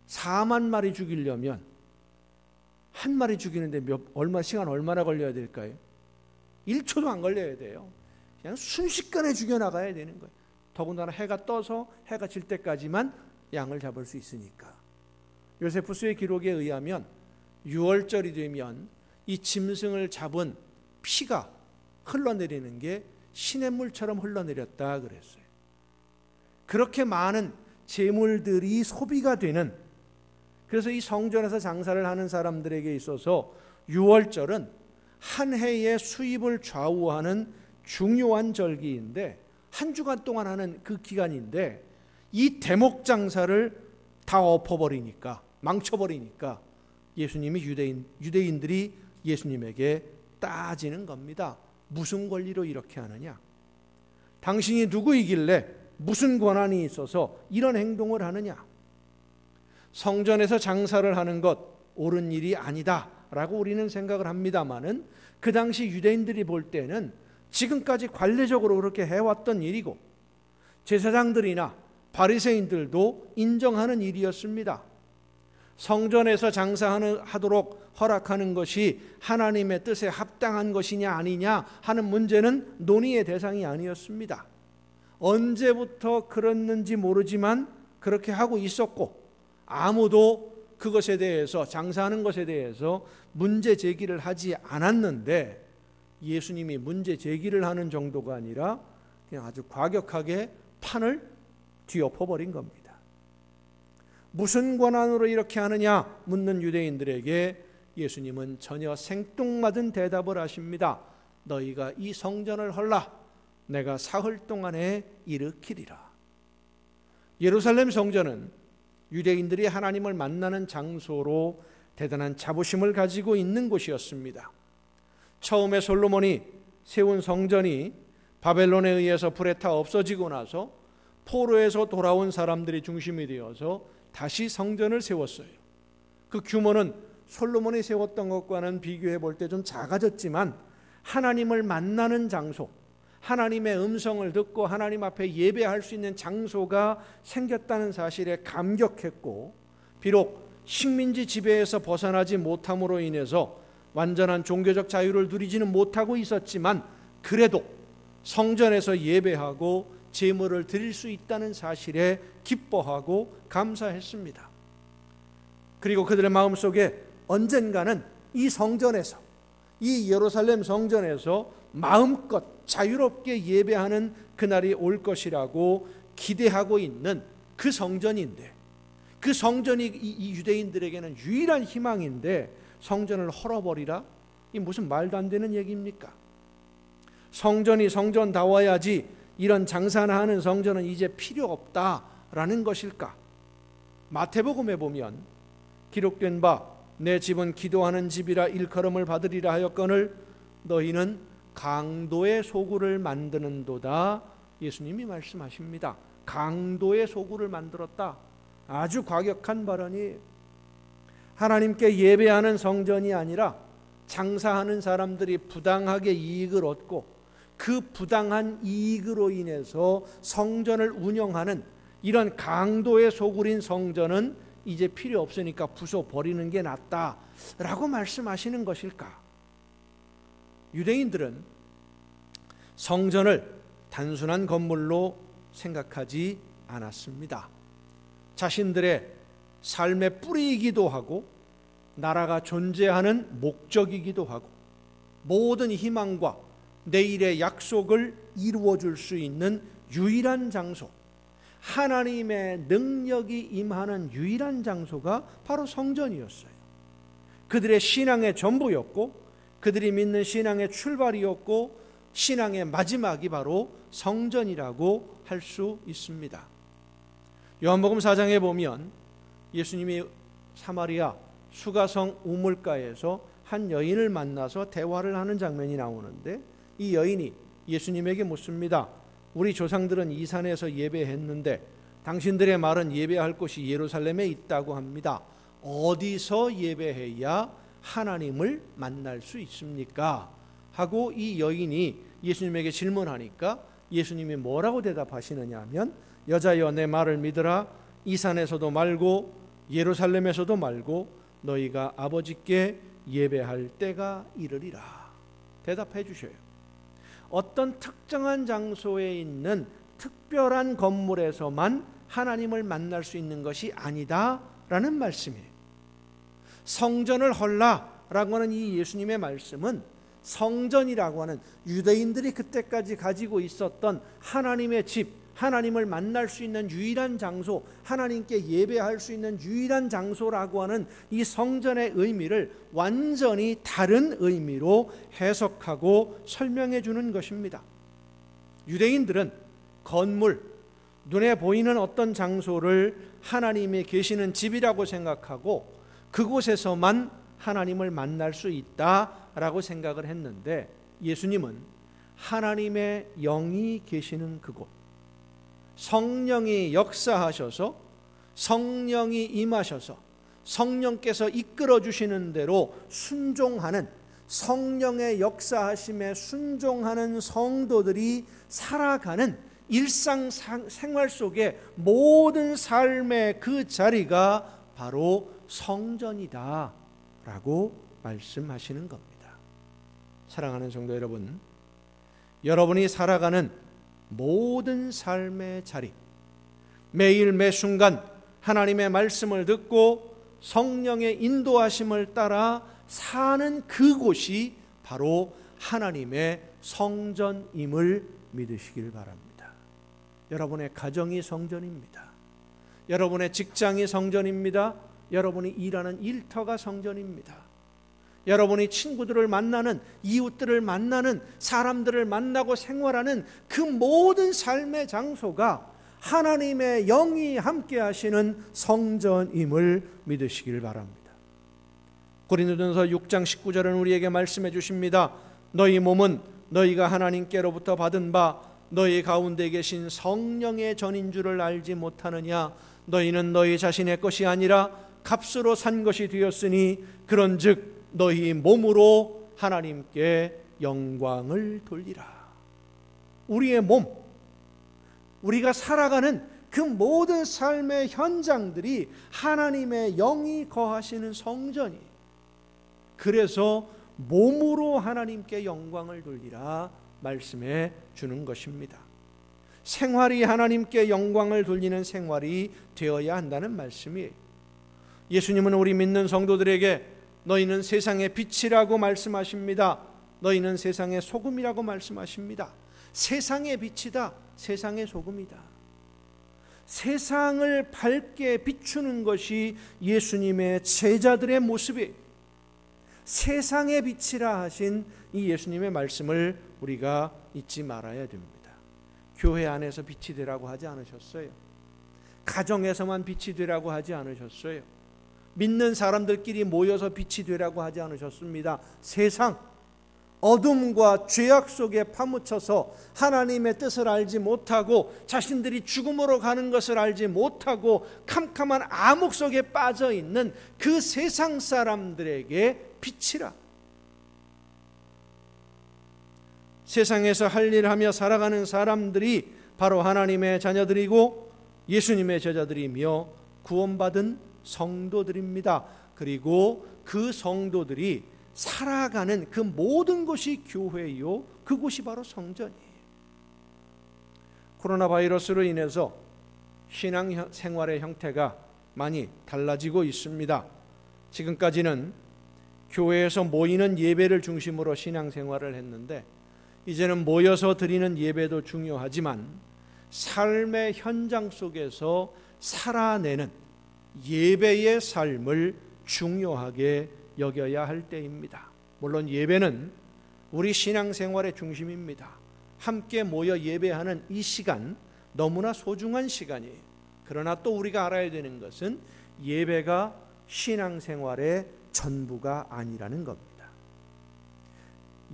4만 마리 죽이려면 한 마리 죽이는데 시간 얼마나 걸려야 될까요? 1초도 안 걸려야 돼요. 그냥 순식간에 죽여나가야 되는 거예요. 더군다나 해가 떠서 해가 질 때까지만 양을 잡을 수 있으니까. 요세푸스의 기록에 의하면 6월절이 되면 이 짐승을 잡은 피가 흘러내리는 게 시냇물처럼 흘러내렸다 그랬어요. 그렇게 많은 재물들이 소비가 되는, 그래서 이 성전에서 장사를 하는 사람들에게 있어서 6월절은 한 해의 수입을 좌우하는 중요한 절기인데, 한 주간 동안 하는 그 기간인데, 이 대목 장사를 다 엎어버리니까, 망쳐버리니까 예수님이 유대인들이 예수님에게 따지는 겁니다. 무슨 권리로 이렇게 하느냐? 당신이 누구이길래 무슨 권한이 있어서 이런 행동을 하느냐? 성전에서 장사를 하는 것 옳은 일이 아니다 라고 우리는 생각을 합니다마는, 그 당시 유대인들이 볼 때는 지금까지 관례적으로 그렇게 해왔던 일이고 제사장들이나 바리새인들도 인정하는 일이었습니다. 성전에서 장사하도록 허락하는 것이 하나님의 뜻에 합당한 것이냐 아니냐 하는 문제는 논의의 대상이 아니었습니다. 언제부터 그랬는지 모르지만 그렇게 하고 있었고, 아무도 그것에 대해서, 장사하는 것에 대해서 문제 제기를 하지 않았는데, 예수님이 문제 제기를 하는 정도가 아니라 그냥 아주 과격하게 판을 뒤엎어버린 겁니다. 무슨 권한으로 이렇게 하느냐 묻는 유대인들에게 예수님은 전혀 생뚱맞은 대답을 하십니다. 너희가 이 성전을 헐라. 내가 사흘 동안에 일으키리라. 예루살렘 성전은 유대인들이 하나님을 만나는 장소로 대단한 자부심을 가지고 있는 곳이었습니다. 처음에 솔로몬이 세운 성전이 바벨론에 의해서 불에 타 없어지고 나서 포로에서 돌아온 사람들이 중심이 되어서 다시 성전을 세웠어요. 그 규모는 솔로몬이 세웠던 것과는 비교해 볼 때 좀 작아졌지만, 하나님을 만나는 장소, 하나님의 음성을 듣고 하나님 앞에 예배할 수 있는 장소가 생겼다는 사실에 감격했고, 비록 식민지 지배에서 벗어나지 못함으로 인해서 완전한 종교적 자유를 누리지는 못하고 있었지만, 그래도 성전에서 예배하고 제물을 드릴 수 있다는 사실에 기뻐하고 감사했습니다. 그리고 그들의 마음속에 언젠가는 이 성전에서, 이 예루살렘 성전에서 마음껏 자유롭게 예배하는 그날이 올 것이라고 기대하고 있는 그 성전인데, 그 성전이 이 유대인들에게는 유일한 희망인데 성전을 헐어버리라? 이 무슨 말도 안 되는 얘기입니까? 성전이 성전다워야지 이런 장사나 하는 성전은 이제 필요 없다라는 것일까? 마태복음에 보면 기록된 바 내 집은 기도하는 집이라 일컬음을 받으리라 하였거늘 너희는 강도의 소굴을 만드는도다. 예수님이 말씀하십니다. 강도의 소굴을 만들었다. 아주 과격한 발언이, 하나님께 예배하는 성전이 아니라 장사하는 사람들이 부당하게 이익을 얻고 그 부당한 이익으로 인해서 성전을 운영하는 이런 강도의 소굴인 성전은 이제 필요 없으니까 부숴버리는 게 낫다라고 말씀하시는 것일까? 유대인들은 성전을 단순한 건물로 생각하지 않았습니다. 자신들의 삶의 뿌리이기도 하고 나라가 존재하는 목적이기도 하고 모든 희망과 내일의 약속을 이루어줄 수 있는 유일한 장소, 하나님의 능력이 임하는 유일한 장소가 바로 성전이었어요. 그들의 신앙의 전부였고 그들이 믿는 신앙의 출발이었고 신앙의 마지막이 바로 성전이라고 할 수 있습니다. 요한복음 4장에 보면 예수님이 사마리아 수가성 우물가에서 한 여인을 만나서 대화를 하는 장면이 나오는데, 이 여인이 예수님에게 묻습니다. 우리 조상들은 이 산에서 예배했는데 당신들의 말은 예배할 곳이 예루살렘에 있다고 합니다. 어디서 예배해야 하나님을 만날 수 있습니까? 하고 이 여인이 예수님에게 질문하니까 예수님이 뭐라고 대답하시느냐 하면, 여자여 내 말을 믿으라. 이 산에서도 말고 예루살렘에서도 말고 너희가 아버지께 예배할 때가 이르리라. 대답해 주셔요. 어떤 특정한 장소에 있는 특별한 건물에서만 하나님을 만날 수 있는 것이 아니다라는 말씀이에요. 성전을 헐라라고 하는 이 예수님의 말씀은 성전이라고 하는 유대인들이 그때까지 가지고 있었던 하나님의 집, 하나님을 만날 수 있는 유일한 장소, 하나님께 예배할 수 있는 유일한 장소라고 하는 이 성전의 의미를 완전히 다른 의미로 해석하고 설명해 주는 것입니다. 유대인들은 건물, 눈에 보이는 어떤 장소를 하나님이 계시는 집이라고 생각하고 그곳에서만 하나님을 만날 수 있다라고 생각을 했는데, 예수님은 하나님의 영이 계시는 그곳, 성령이 역사하셔서 성령이 임하셔서 성령께서 이끌어 주시는 대로 순종하는, 성령의 역사하심에 순종하는 성도들이 살아가는 일상생활 속에 모든 삶의 그 자리가 바로 성전이다 라고 말씀하시는 겁니다. 사랑하는 성도 여러분, 여러분이 살아가는 모든 삶의 자리, 매일 매순간 하나님의 말씀을 듣고 성령의 인도하심을 따라 사는 그곳이 바로 하나님의 성전임을 믿으시길 바랍니다. 여러분의 가정이 성전입니다. 여러분의 직장이 성전입니다. 여러분이 일하는 일터가 성전입니다. 여러분이 친구들을 만나는, 이웃들을 만나는, 사람들을 만나고 생활하는 그 모든 삶의 장소가 하나님의 영이 함께 하시는 성전임을 믿으시길 바랍니다. 고린도전서 6장 19절은 우리에게 말씀해 주십니다. 너희 몸은 너희가 하나님께로부터 받은 바 너희 가운데 계신 성령의 전인 줄을 알지 못하느냐. 너희는 너희 자신의 것이 아니라 값으로 산 것이 되었으니 그런즉 너희 몸으로 하나님께 영광을 돌리라. 우리의 몸, 우리가 살아가는 그 모든 삶의 현장들이 하나님의 영이 거하시는 성전이, 그래서 몸으로 하나님께 영광을 돌리라 말씀해 주는 것입니다. 생활이 하나님께 영광을 돌리는 생활이 되어야 한다는 말씀이에요. 예수님은 우리 믿는 성도들에게 너희는 세상의 빛이라고 말씀하십니다. 너희는 세상의 소금이라고 말씀하십니다. 세상의 빛이다, 세상의 소금이다. 세상을 밝게 비추는 것이 예수님의 제자들의 모습이에요. 세상의 빛이라 하신 이 예수님의 말씀을 우리가 잊지 말아야 됩니다. 교회 안에서 빛이 되라고 하지 않으셨어요. 가정에서만 빛이 되라고 하지 않으셨어요. 믿는 사람들끼리 모여서 빛이 되라고 하지 않으셨습니다. 세상, 어둠과 죄악 속에 파묻혀서 하나님의 뜻을 알지 못하고 자신들이 죽음으로 가는 것을 알지 못하고 캄캄한 암흑 속에 빠져 있는 그 세상 사람들에게 빛이라. 세상에서 할 일 하며 살아가는 사람들이 바로 하나님의 자녀들이고 예수님의 제자들이며 구원받은 성도들입니다. 그리고 그 성도들이 살아가는 그 모든 것이 교회요, 그곳이 바로 성전이에요. 코로나 바이러스로 인해서 신앙생활의 형태가 많이 달라지고 있습니다. 지금까지는 교회에서 모이는 예배를 중심으로 신앙생활을 했는데, 이제는 모여서 드리는 예배도 중요하지만 삶의 현장 속에서 살아내는 예배의 삶을 중요하게 여겨야 할 때입니다. 물론 예배는 우리 신앙생활의 중심입니다. 함께 모여 예배하는 이 시간 너무나 소중한 시간이에요. 그러나 또 우리가 알아야 되는 것은 예배가 신앙생활의 전부가 아니라는 겁니다.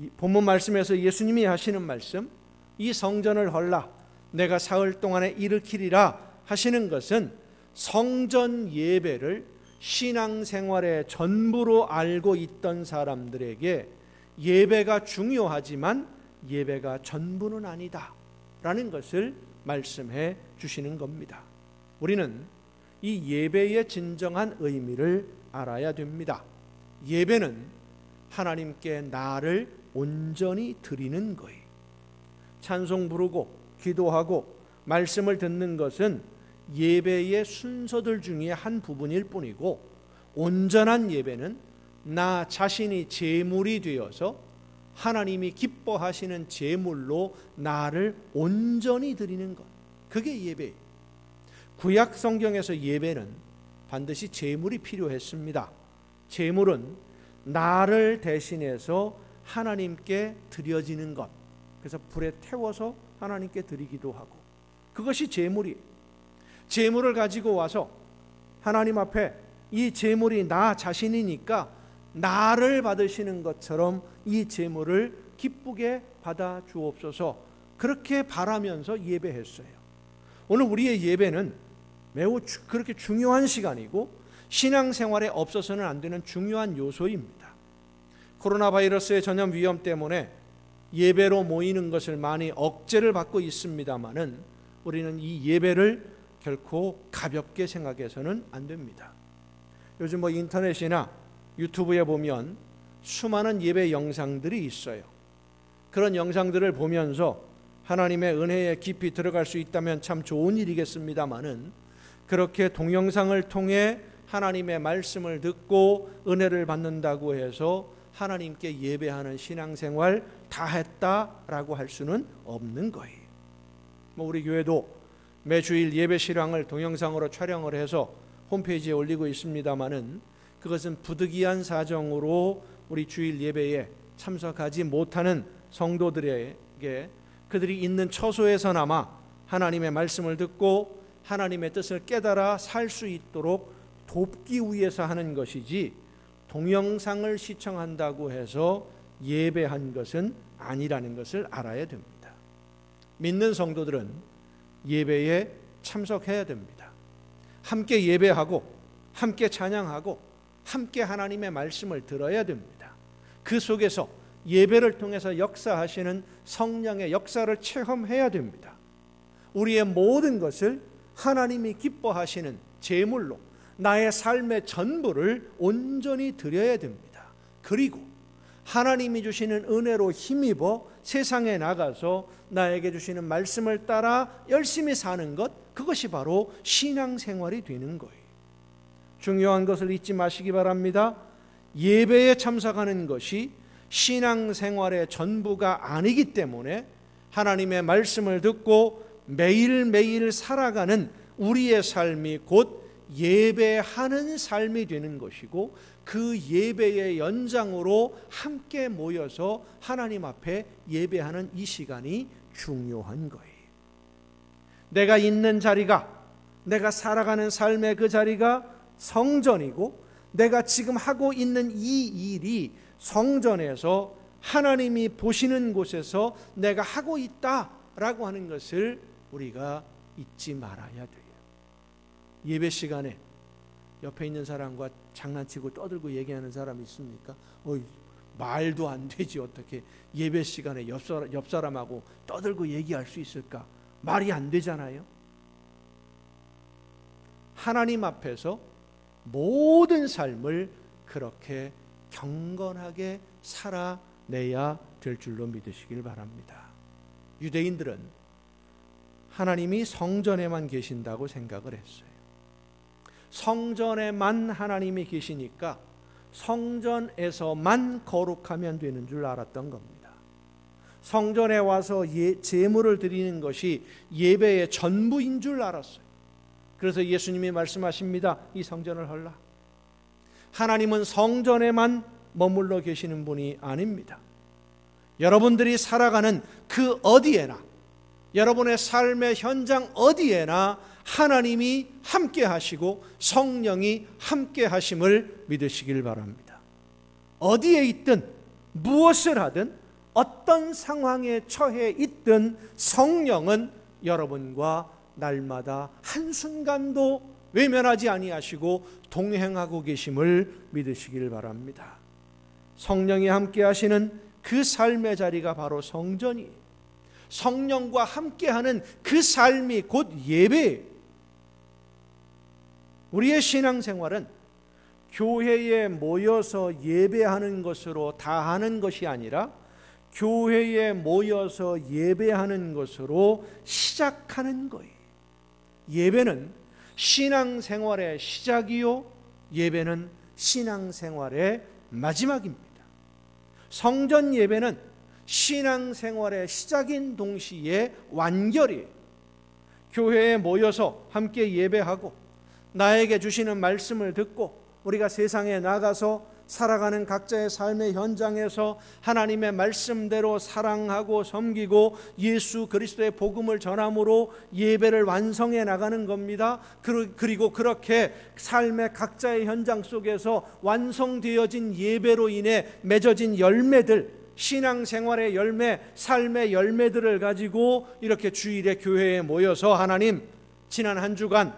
이 본문 말씀에서 예수님이 하시는 말씀, 이 성전을 헐라 내가 사흘 동안에 일으키리라 하시는 것은 성전 예배를 신앙생활의 전부로 알고 있던 사람들에게 예배가 중요하지만 예배가 전부는 아니다 라는 것을 말씀해 주시는 겁니다. 우리는 이 예배의 진정한 의미를 알아야 됩니다. 예배는 하나님께 나를 온전히 드리는 거예요. 찬송 부르고 기도하고 말씀을 듣는 것은 예배의 순서들 중에 한 부분일 뿐이고, 온전한 예배는 나 자신이 제물이 되어서 하나님이 기뻐하시는 제물로 나를 온전히 드리는 것, 그게 예배예요. 구약 성경에서 예배는 반드시 제물이 필요했습니다. 제물은 나를 대신해서 하나님께 드려지는 것, 그래서 불에 태워서 하나님께 드리기도 하고, 그것이 제물이에요. 제물을 가지고 와서 하나님 앞에 이 제물이 나 자신이니까 나를 받으시는 것처럼 이 제물을 기쁘게 받아 주옵소서, 그렇게 바라면서 예배했어요. 오늘 우리의 예배는 매우 그렇게 중요한 시간이고 신앙생활에 없어서는 안 되는 중요한 요소입니다. 코로나 바이러스의 전염 위험 때문에 예배로 모이는 것을 많이 억제를 받고 있습니다마는 우리는 이 예배를 결코 가볍게 생각해서는 안 됩니다. 요즘 인터넷이나 유튜브에 보면 수많은 예배 영상들이 있어요. 그런 영상들을 보면서 하나님의 은혜에 깊이 들어갈 수 있다면 참 좋은 일이겠습니다마는, 그렇게 동영상을 통해 하나님의 말씀을 듣고 은혜를 받는다고 해서 하나님께 예배하는 신앙생활 다 했다라고 할 수는 없는 거예요. 우리 교회도 매주일 예배 실황을 동영상으로 촬영을 해서 홈페이지에 올리고 있습니다마는, 그것은 부득이한 사정으로 우리 주일 예배에 참석하지 못하는 성도들에게 그들이 있는 처소에서나마 하나님의 말씀을 듣고 하나님의 뜻을 깨달아 살 수 있도록 돕기 위해서 하는 것이지, 동영상을 시청한다고 해서 예배한 것은 아니라는 것을 알아야 됩니다. 믿는 성도들은 예배에 참석해야 됩니다. 함께 예배하고 함께 찬양하고 함께 하나님의 말씀을 들어야 됩니다. 그 속에서 예배를 통해서 역사하시는 성령의 역사를 체험해야 됩니다. 우리의 모든 것을 하나님이 기뻐하시는 제물로 나의 삶의 전부를 온전히 드려야 됩니다. 그리고 하나님이 주시는 은혜로 힘입어 세상에 나가서 나에게 주시는 말씀을 따라 열심히 사는 것, 그것이 바로 신앙생활이 되는 거예요. 중요한 것을 잊지 마시기 바랍니다. 예배에 참석하는 것이 신앙생활의 전부가 아니기 때문에 하나님의 말씀을 듣고 매일매일 살아가는 우리의 삶이 곧 예배하는 삶이 되는 것이고, 그 예배의 연장으로 함께 모여서 하나님 앞에 예배하는 이 시간이 중요한 거예요. 내가 있는 자리가, 내가 살아가는 삶의 그 자리가 성전이고, 내가 지금 하고 있는 이 일이 성전에서 하나님이 보시는 곳에서 내가 하고 있다라고 하는 것을 우리가 잊지 말아야 돼요. 예배 시간에 옆에 있는 사람과 장난치고 떠들고 얘기하는 사람이 있습니까? 말도 안 되지, 어떻게 예배 시간에 옆 사람하고 떠들고 얘기할 수 있을까? 말이 안 되잖아요. 하나님 앞에서 모든 삶을 그렇게 경건하게 살아내야 될 줄로 믿으시길 바랍니다. 유대인들은 하나님이 성전에만 계신다고 생각을 했어요. 성전에만 하나님이 계시니까 성전에서만 거룩하면 되는 줄 알았던 겁니다. 성전에 와서 제물을 드리는 것이 예배의 전부인 줄 알았어요. 그래서 예수님이 말씀하십니다. 이 성전을 헐라. 하나님은 성전에만 머물러 계시는 분이 아닙니다. 여러분들이 살아가는 그 어디에나, 여러분의 삶의 현장 어디에나 하나님이 함께 하시고 성령이 함께 하심을 믿으시길 바랍니다. 어디에 있든 무엇을 하든 어떤 상황에 처해 있든 성령은 여러분과 날마다 한순간도 외면하지 아니하시고 동행하고 계심을 믿으시길 바랍니다. 성령이 함께 하시는 그 삶의 자리가 바로 성전이에요. 성령과 함께하는 그 삶이 곧 예배예요. 우리의 신앙생활은 교회에 모여서 예배하는 것으로 다 하는 것이 아니라 교회에 모여서 예배하는 것으로 시작하는 거예요. 예배는 신앙생활의 시작이요, 예배는 신앙생활의 마지막입니다. 성전 예배는 신앙생활의 시작인 동시에 완결이에요. 교회에 모여서 함께 예배하고 나에게 주시는 말씀을 듣고 우리가 세상에 나가서 살아가는 각자의 삶의 현장에서 하나님의 말씀대로 사랑하고 섬기고 예수 그리스도의 복음을 전함으로 예배를 완성해 나가는 겁니다. 그리고 그렇게 삶의 각자의 현장 속에서 완성되어진 예배로 인해 맺어진 열매들, 신앙생활의 열매, 삶의 열매들을 가지고 이렇게 주일에 교회에 모여서 하나님, 지난 한 주간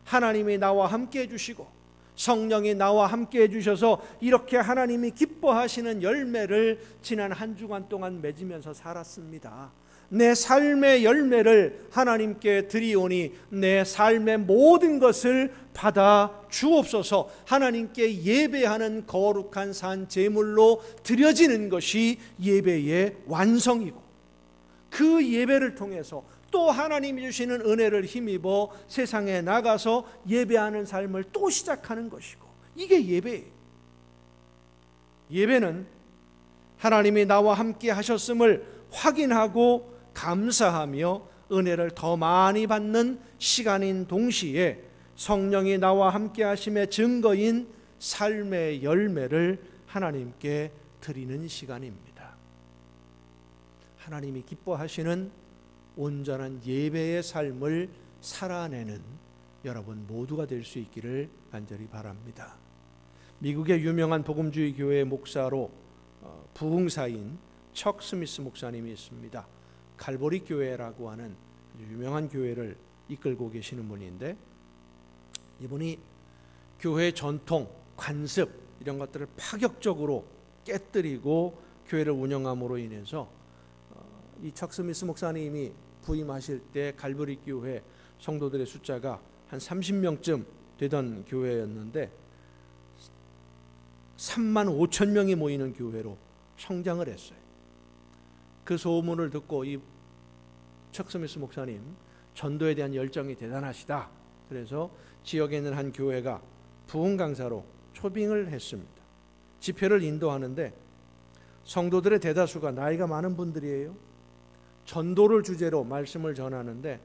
하나님이 나와 함께 해주시고 성령이 나와 함께 해주셔서 이렇게 하나님이 기뻐하시는 열매를 지난 한 주간 동안 맺으면서 살았습니다. 내 삶의 열매를 하나님께 드리오니 내 삶의 모든 것을 받아 주옵소서. 하나님께 예배하는 거룩한 산 제물로 드려지는 것이 예배의 완성이고, 그 예배를 통해서 또 하나님이 주시는 은혜를 힘입어 세상에 나가서 예배하는 삶을 또 시작하는 것이고, 이게 예배예요. 예배는 하나님이 나와 함께 하셨음을 확인하고 감사하며 은혜를 더 많이 받는 시간인 동시에 성령이 나와 함께 하심의 증거인 삶의 열매를 하나님께 드리는 시간입니다. 하나님이 기뻐하시는 온전한 예배의 삶을 살아내는 여러분 모두가 될 수 있기를 간절히 바랍니다. 미국의 유명한 복음주의 교회의 목사로 부흥사인 척 스미스 목사님이 있습니다. 칼보리 교회라고 하는 유명한 교회를 이끌고 계시는 분인데, 이분이 교회의 전통, 관습 이런 것들을 파격적으로 깨뜨리고 교회를 운영함으로 인해서 이 척 스미스 목사님이 부임하실 때 칼보리 교회 성도들의 숫자가 한 30명쯤 되던 교회였는데 3만 5천 명이 모이는 교회로 성장을 했어요. 그 소문을 듣고 이 척 스미스 목사님 전도에 대한 열정이 대단하시다. 그래서 지역에 있는 한 교회가 부흥 강사로 초빙을 했습니다. 집회를 인도하는데 성도들의 대다수가 나이가 많은 분들이에요. 전도를 주제로 말씀을 전하는데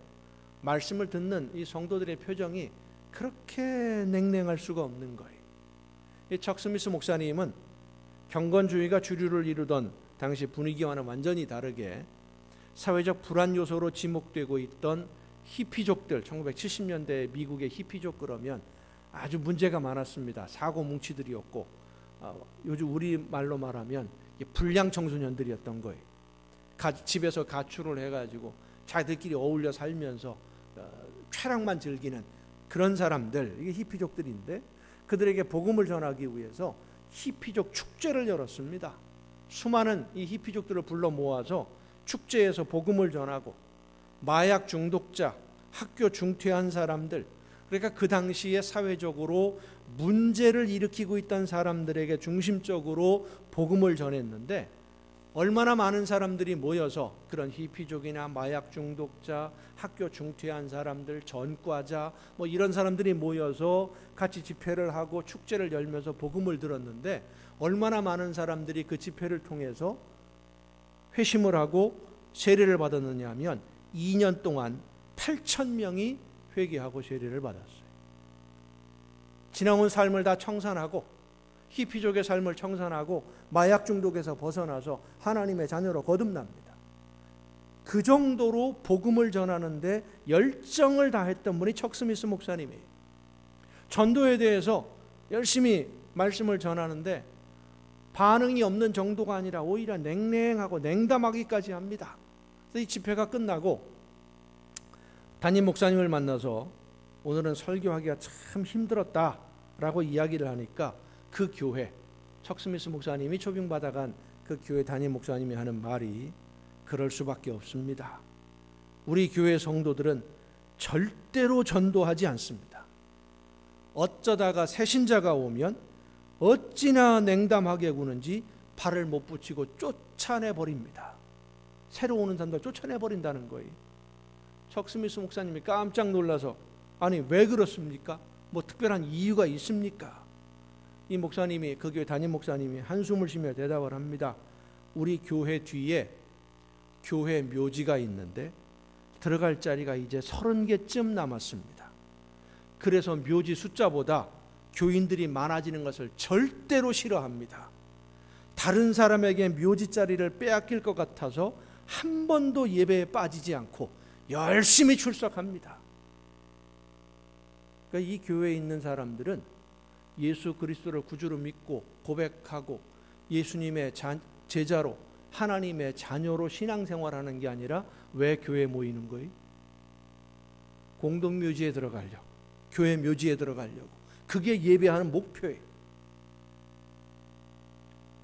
말씀을 듣는 이 성도들의 표정이 그렇게 냉랭할 수가 없는 거예요. 이 척 스미스 목사님은 경건주의가 주류를 이루던 당시 분위기와는 완전히 다르게 사회적 불안 요소로 지목되고 있던 히피족들, 1970년대 미국의 히피족 그러면 아주 문제가 많았습니다. 사고 뭉치들이었고 요즘 우리 말로 말하면 불량 청소년들이었던 거예요. 집에서 가출을 해가지고 자기들끼리 어울려 살면서 쾌락만 즐기는 그런 사람들, 이게 히피족들인데 그들에게 복음을 전하기 위해서 히피족 축제를 열었습니다. 수많은 이 히피족들을 불러 모아서 축제에서 복음을 전하고 마약 중독자, 학교 중퇴한 사람들, 그러니까 그 당시에 사회적으로 문제를 일으키고 있던 사람들에게 중심적으로 복음을 전했는데 얼마나 많은 사람들이 모여서 그런 히피족이나 마약 중독자, 학교 중퇴한 사람들, 전과자 뭐 이런 사람들이 모여서 같이 집회를 하고 축제를 열면서 복음을 들었는데 얼마나 많은 사람들이 그 집회를 통해서 회심을 하고 세례를 받았느냐 하면 2년 동안 8,000명이 회개하고 세례를 받았어요. 지나온 삶을 다 청산하고 히피족의 삶을 청산하고 마약 중독에서 벗어나서 하나님의 자녀로 거듭납니다. 그 정도로 복음을 전하는데 열정을 다했던 분이 척 스미스 목사님이에요. 전도에 대해서 열심히 말씀을 전하는데 반응이 없는 정도가 아니라 오히려 냉랭하고 냉담하기까지 합니다. 그래서 이 집회가 끝나고 담임 목사님을 만나서 오늘은 설교하기가 참 힘들었다라고 이야기를 하니까 그 교회, 척 스미스 목사님이 초빙받아간 그 교회 담임 목사님이 하는 말이 그럴 수밖에 없습니다. 우리 교회 성도들은 절대로 전도하지 않습니다. 어쩌다가 새신자가 오면 어찌나 냉담하게 구는지 발을 못 붙이고 쫓아내버립니다. 새로 오는 사람들 쫓아내버린다는 거예요. 척 스미스 목사님이 깜짝 놀라서 아니 왜 그렇습니까? 뭐 특별한 이유가 있습니까? 이 목사님이, 그 교회 담임 목사님이 한숨을 쉬며 대답을 합니다. 우리 교회 뒤에 교회 묘지가 있는데 들어갈 자리가 이제 30개쯤 남았습니다. 그래서 묘지 숫자보다 교인들이 많아지는 것을 절대로 싫어합니다. 다른 사람에게 묘지 자리를 빼앗길 것 같아서 한 번도 예배에 빠지지 않고 열심히 출석합니다. 그러니까 이 교회에 있는 사람들은 예수 그리스도를 구주로 믿고 고백하고 예수님의 제자로 하나님의 자녀로 신앙생활하는 게 아니라 왜 교회에 모이는 거예요? 공동묘지에 들어가려고, 교회 묘지에 들어가려고. 그게 예배하는 목표예요.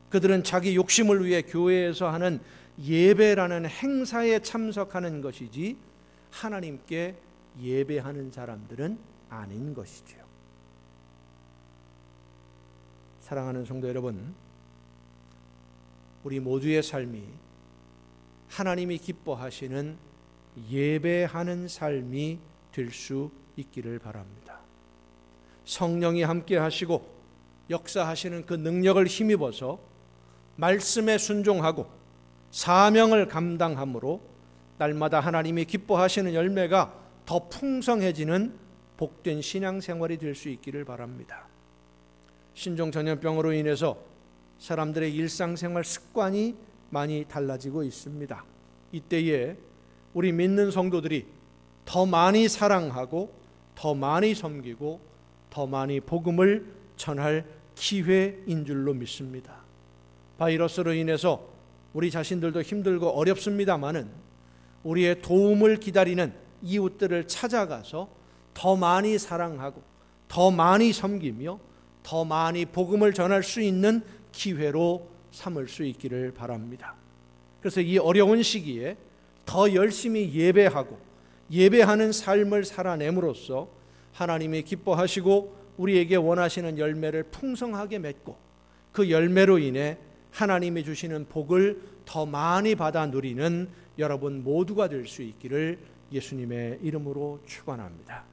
그들은 자기 욕심을 위해 교회에서 하는 예배라는 행사에 참석하는 것이지 하나님께 예배하는 사람들은 아닌 것이죠. 사랑하는 성도 여러분, 우리 모두의 삶이 하나님이 기뻐하시는 예배하는 삶이 될 수 있기를 바랍니다. 성령이 함께 하시고 역사하시는 그 능력을 힘입어서 말씀에 순종하고 사명을 감당함으로 날마다 하나님이 기뻐하시는 열매가 더 풍성해지는 복된 신앙생활이 될 수 있기를 바랍니다. 신종전염병으로 인해서 사람들의 일상생활 습관이 많이 달라지고 있습니다. 이때에 우리 믿는 성도들이 더 많이 사랑하고 더 많이 섬기고 더 많이 복음을 전할 기회인 줄로 믿습니다. 바이러스로 인해서 우리 자신들도 힘들고 어렵습니다마는 우리의 도움을 기다리는 이웃들을 찾아가서 더 많이 사랑하고 더 많이 섬기며 더 많이 복음을 전할 수 있는 기회로 삼을 수 있기를 바랍니다. 그래서 이 어려운 시기에 더 열심히 예배하고 예배하는 삶을 살아냄으로써 하나님이 기뻐하시고 우리에게 원하시는 열매를 풍성하게 맺고 그 열매로 인해 하나님이 주시는 복을 더 많이 받아 누리는 여러분 모두가 될 수 있기를 예수님의 이름으로 축원합니다.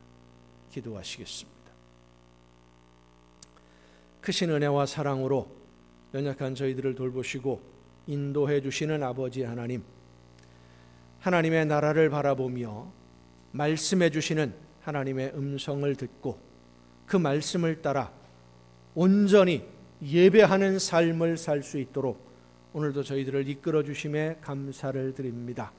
기도하시겠습니다. 크신 은혜와 사랑으로 연약한 저희들을 돌보시고 인도해 주시는 아버지 하나님, 하나님의 나라를 바라보며 말씀해 주시는 하나님의 음성을 듣고 그 말씀을 따라 온전히 예배하는 삶을 살 수 있도록 오늘도 저희들을 이끌어 주심에 감사를 드립니다.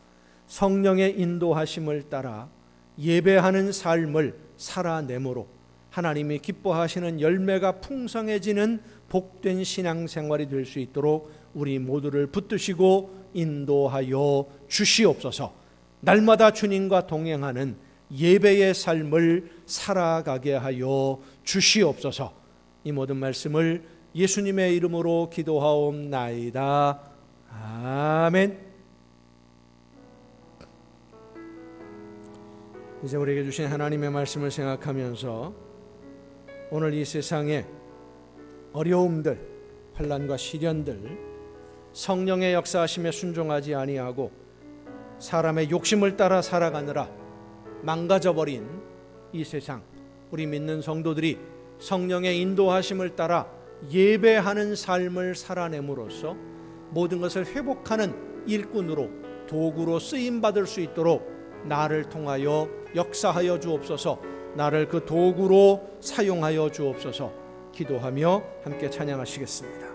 성령의 인도하심을 따라 예배하는 삶을 살아내므로 하나님이 기뻐하시는 열매가 풍성해지는 복된 신앙생활이 될 수 있도록 우리 모두를 붙드시고 인도하여 주시옵소서. 날마다 주님과 동행하는 예배의 삶을 살아가게 하여 주시옵소서. 이 모든 말씀을 예수님의 이름으로 기도하옵나이다. 아멘. 이제 우리에게 주신 하나님의 말씀을 생각하면서 오늘 이 세상에 어려움들, 환난과 시련들, 성령의 역사하심에 순종하지 아니하고 사람의 욕심을 따라 살아가느라 망가져버린 이 세상, 우리 믿는 성도들이 성령의 인도하심을 따라 예배하는 삶을 살아냄으로써 모든 것을 회복하는 일꾼으로, 도구로 쓰임받을 수 있도록 나를 통하여 역사하여 주옵소서. 나를 그 도구로 사용하여 주옵소서. 기도하며 함께 찬양하시겠습니다.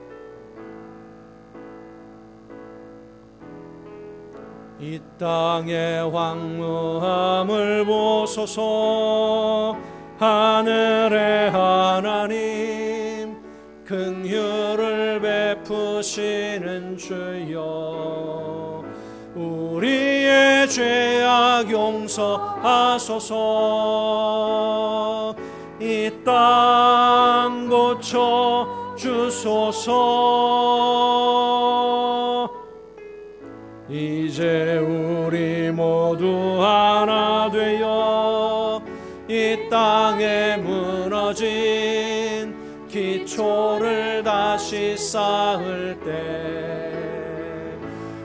이 땅의 황무함을 보소서. 하늘의 하나님, 긍휼을 베푸시는 주여, 우리의 죄악 용서하소서. 이 땅 고쳐 주소서. 이제 우리 모두 하나 되어 이 땅에 무너진 기초를 다시 다시 쌓을 때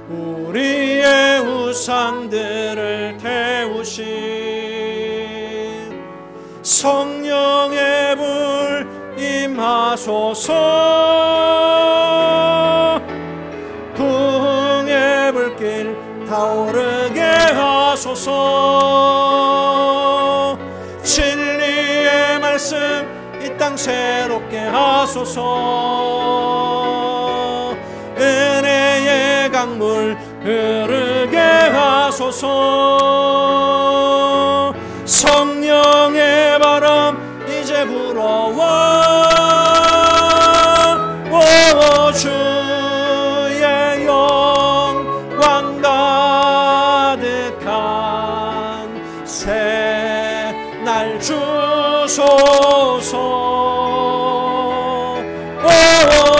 우리의 우상들을 태우신 성령의 불 임하소서. 부흥의 불길 타오르게 하소서. 진리의 말씀 이 땅 새롭게 하소서. 은혜의 강물 흐르게 하소서. 성령의 바람 이제 불어와. 오 주의 영광 가득한 새 날 주소서. 오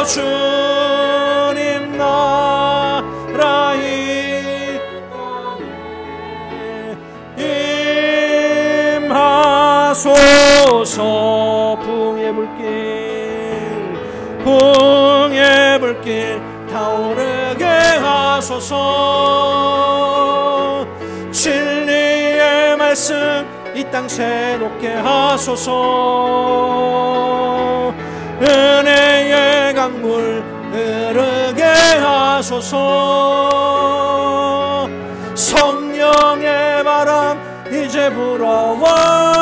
주님 나라 이 땅에 임하소서. 부흥의 불길 타오르게 하소서. 진리의 말씀 이 땅 새롭게 하소서. 은혜의 강물 흐르게 하소서. 성령의 바람 이제 불어와.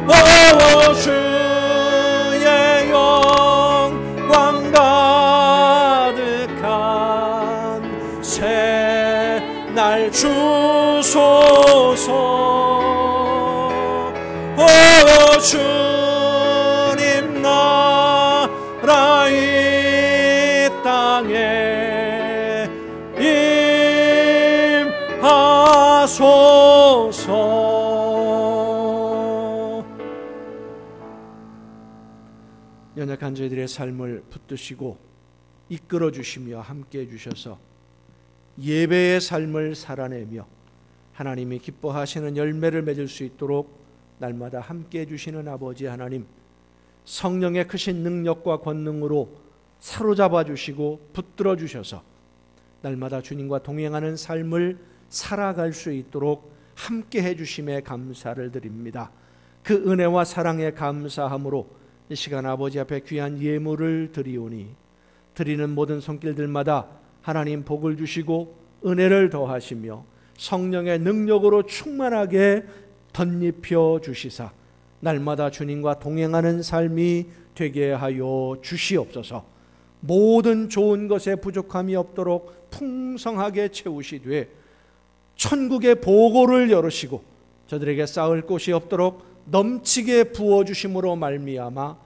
오 주의 영광 가득한 새 날 주소서. 오 주님 나라 이 땅에 임하소서. 연약한 저희들의 삶을 붙드시고 이끌어 주시며 함께해 주셔서 예배의 삶을 살아내며 하나님이 기뻐하시는 열매를 맺을 수 있도록 날마다 함께해 주시는 아버지 하나님, 성령의 크신 능력과 권능으로 사로잡아 주시고 붙들어 주셔서 날마다 주님과 동행하는 삶을 살아갈 수 있도록 함께해 주심에 감사를 드립니다. 그 은혜와 사랑에 감사함으로 이 시간 아버지 앞에 귀한 예물을 드리오니 드리는 모든 손길들마다 하나님 복을 주시고 은혜를 더하시며 성령의 능력으로 충만하게 덧입혀 주시사 날마다 주님과 동행하는 삶이 되게 하여 주시옵소서. 모든 좋은 것에 부족함이 없도록 풍성하게 채우시되 천국의 보고를 열으시고 저들에게 쌓을 곳이 없도록 넘치게 부어주심으로 말미암아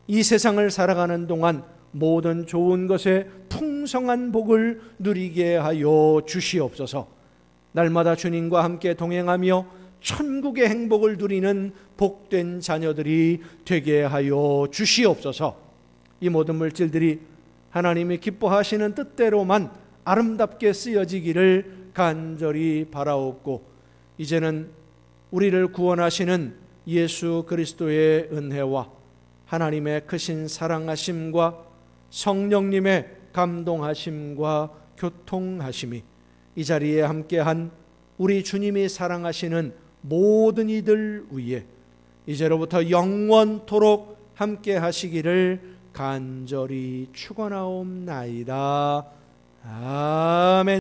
이 세상을 살아가는 동안 모든 좋은 것에 풍성한 복을 누리게 하여 주시옵소서. 날마다 주님과 함께 동행하며 천국의 행복을 누리는 복된 자녀들이 되게 하여 주시옵소서. 이 모든 물질들이 하나님이 기뻐하시는 뜻대로만 아름답게 쓰여지기를 간절히 바라옵고 이제는 우리를 구원하시는 예수 그리스도의 은혜와 하나님의 크신 사랑하심과 성령님의 감동하심과 교통하심이 이 자리에 함께한 우리 주님이 사랑하시는 모든 이들 위에 이제로부터 영원토록 함께 하시기를 간절히 축원하옵나이다. 아멘.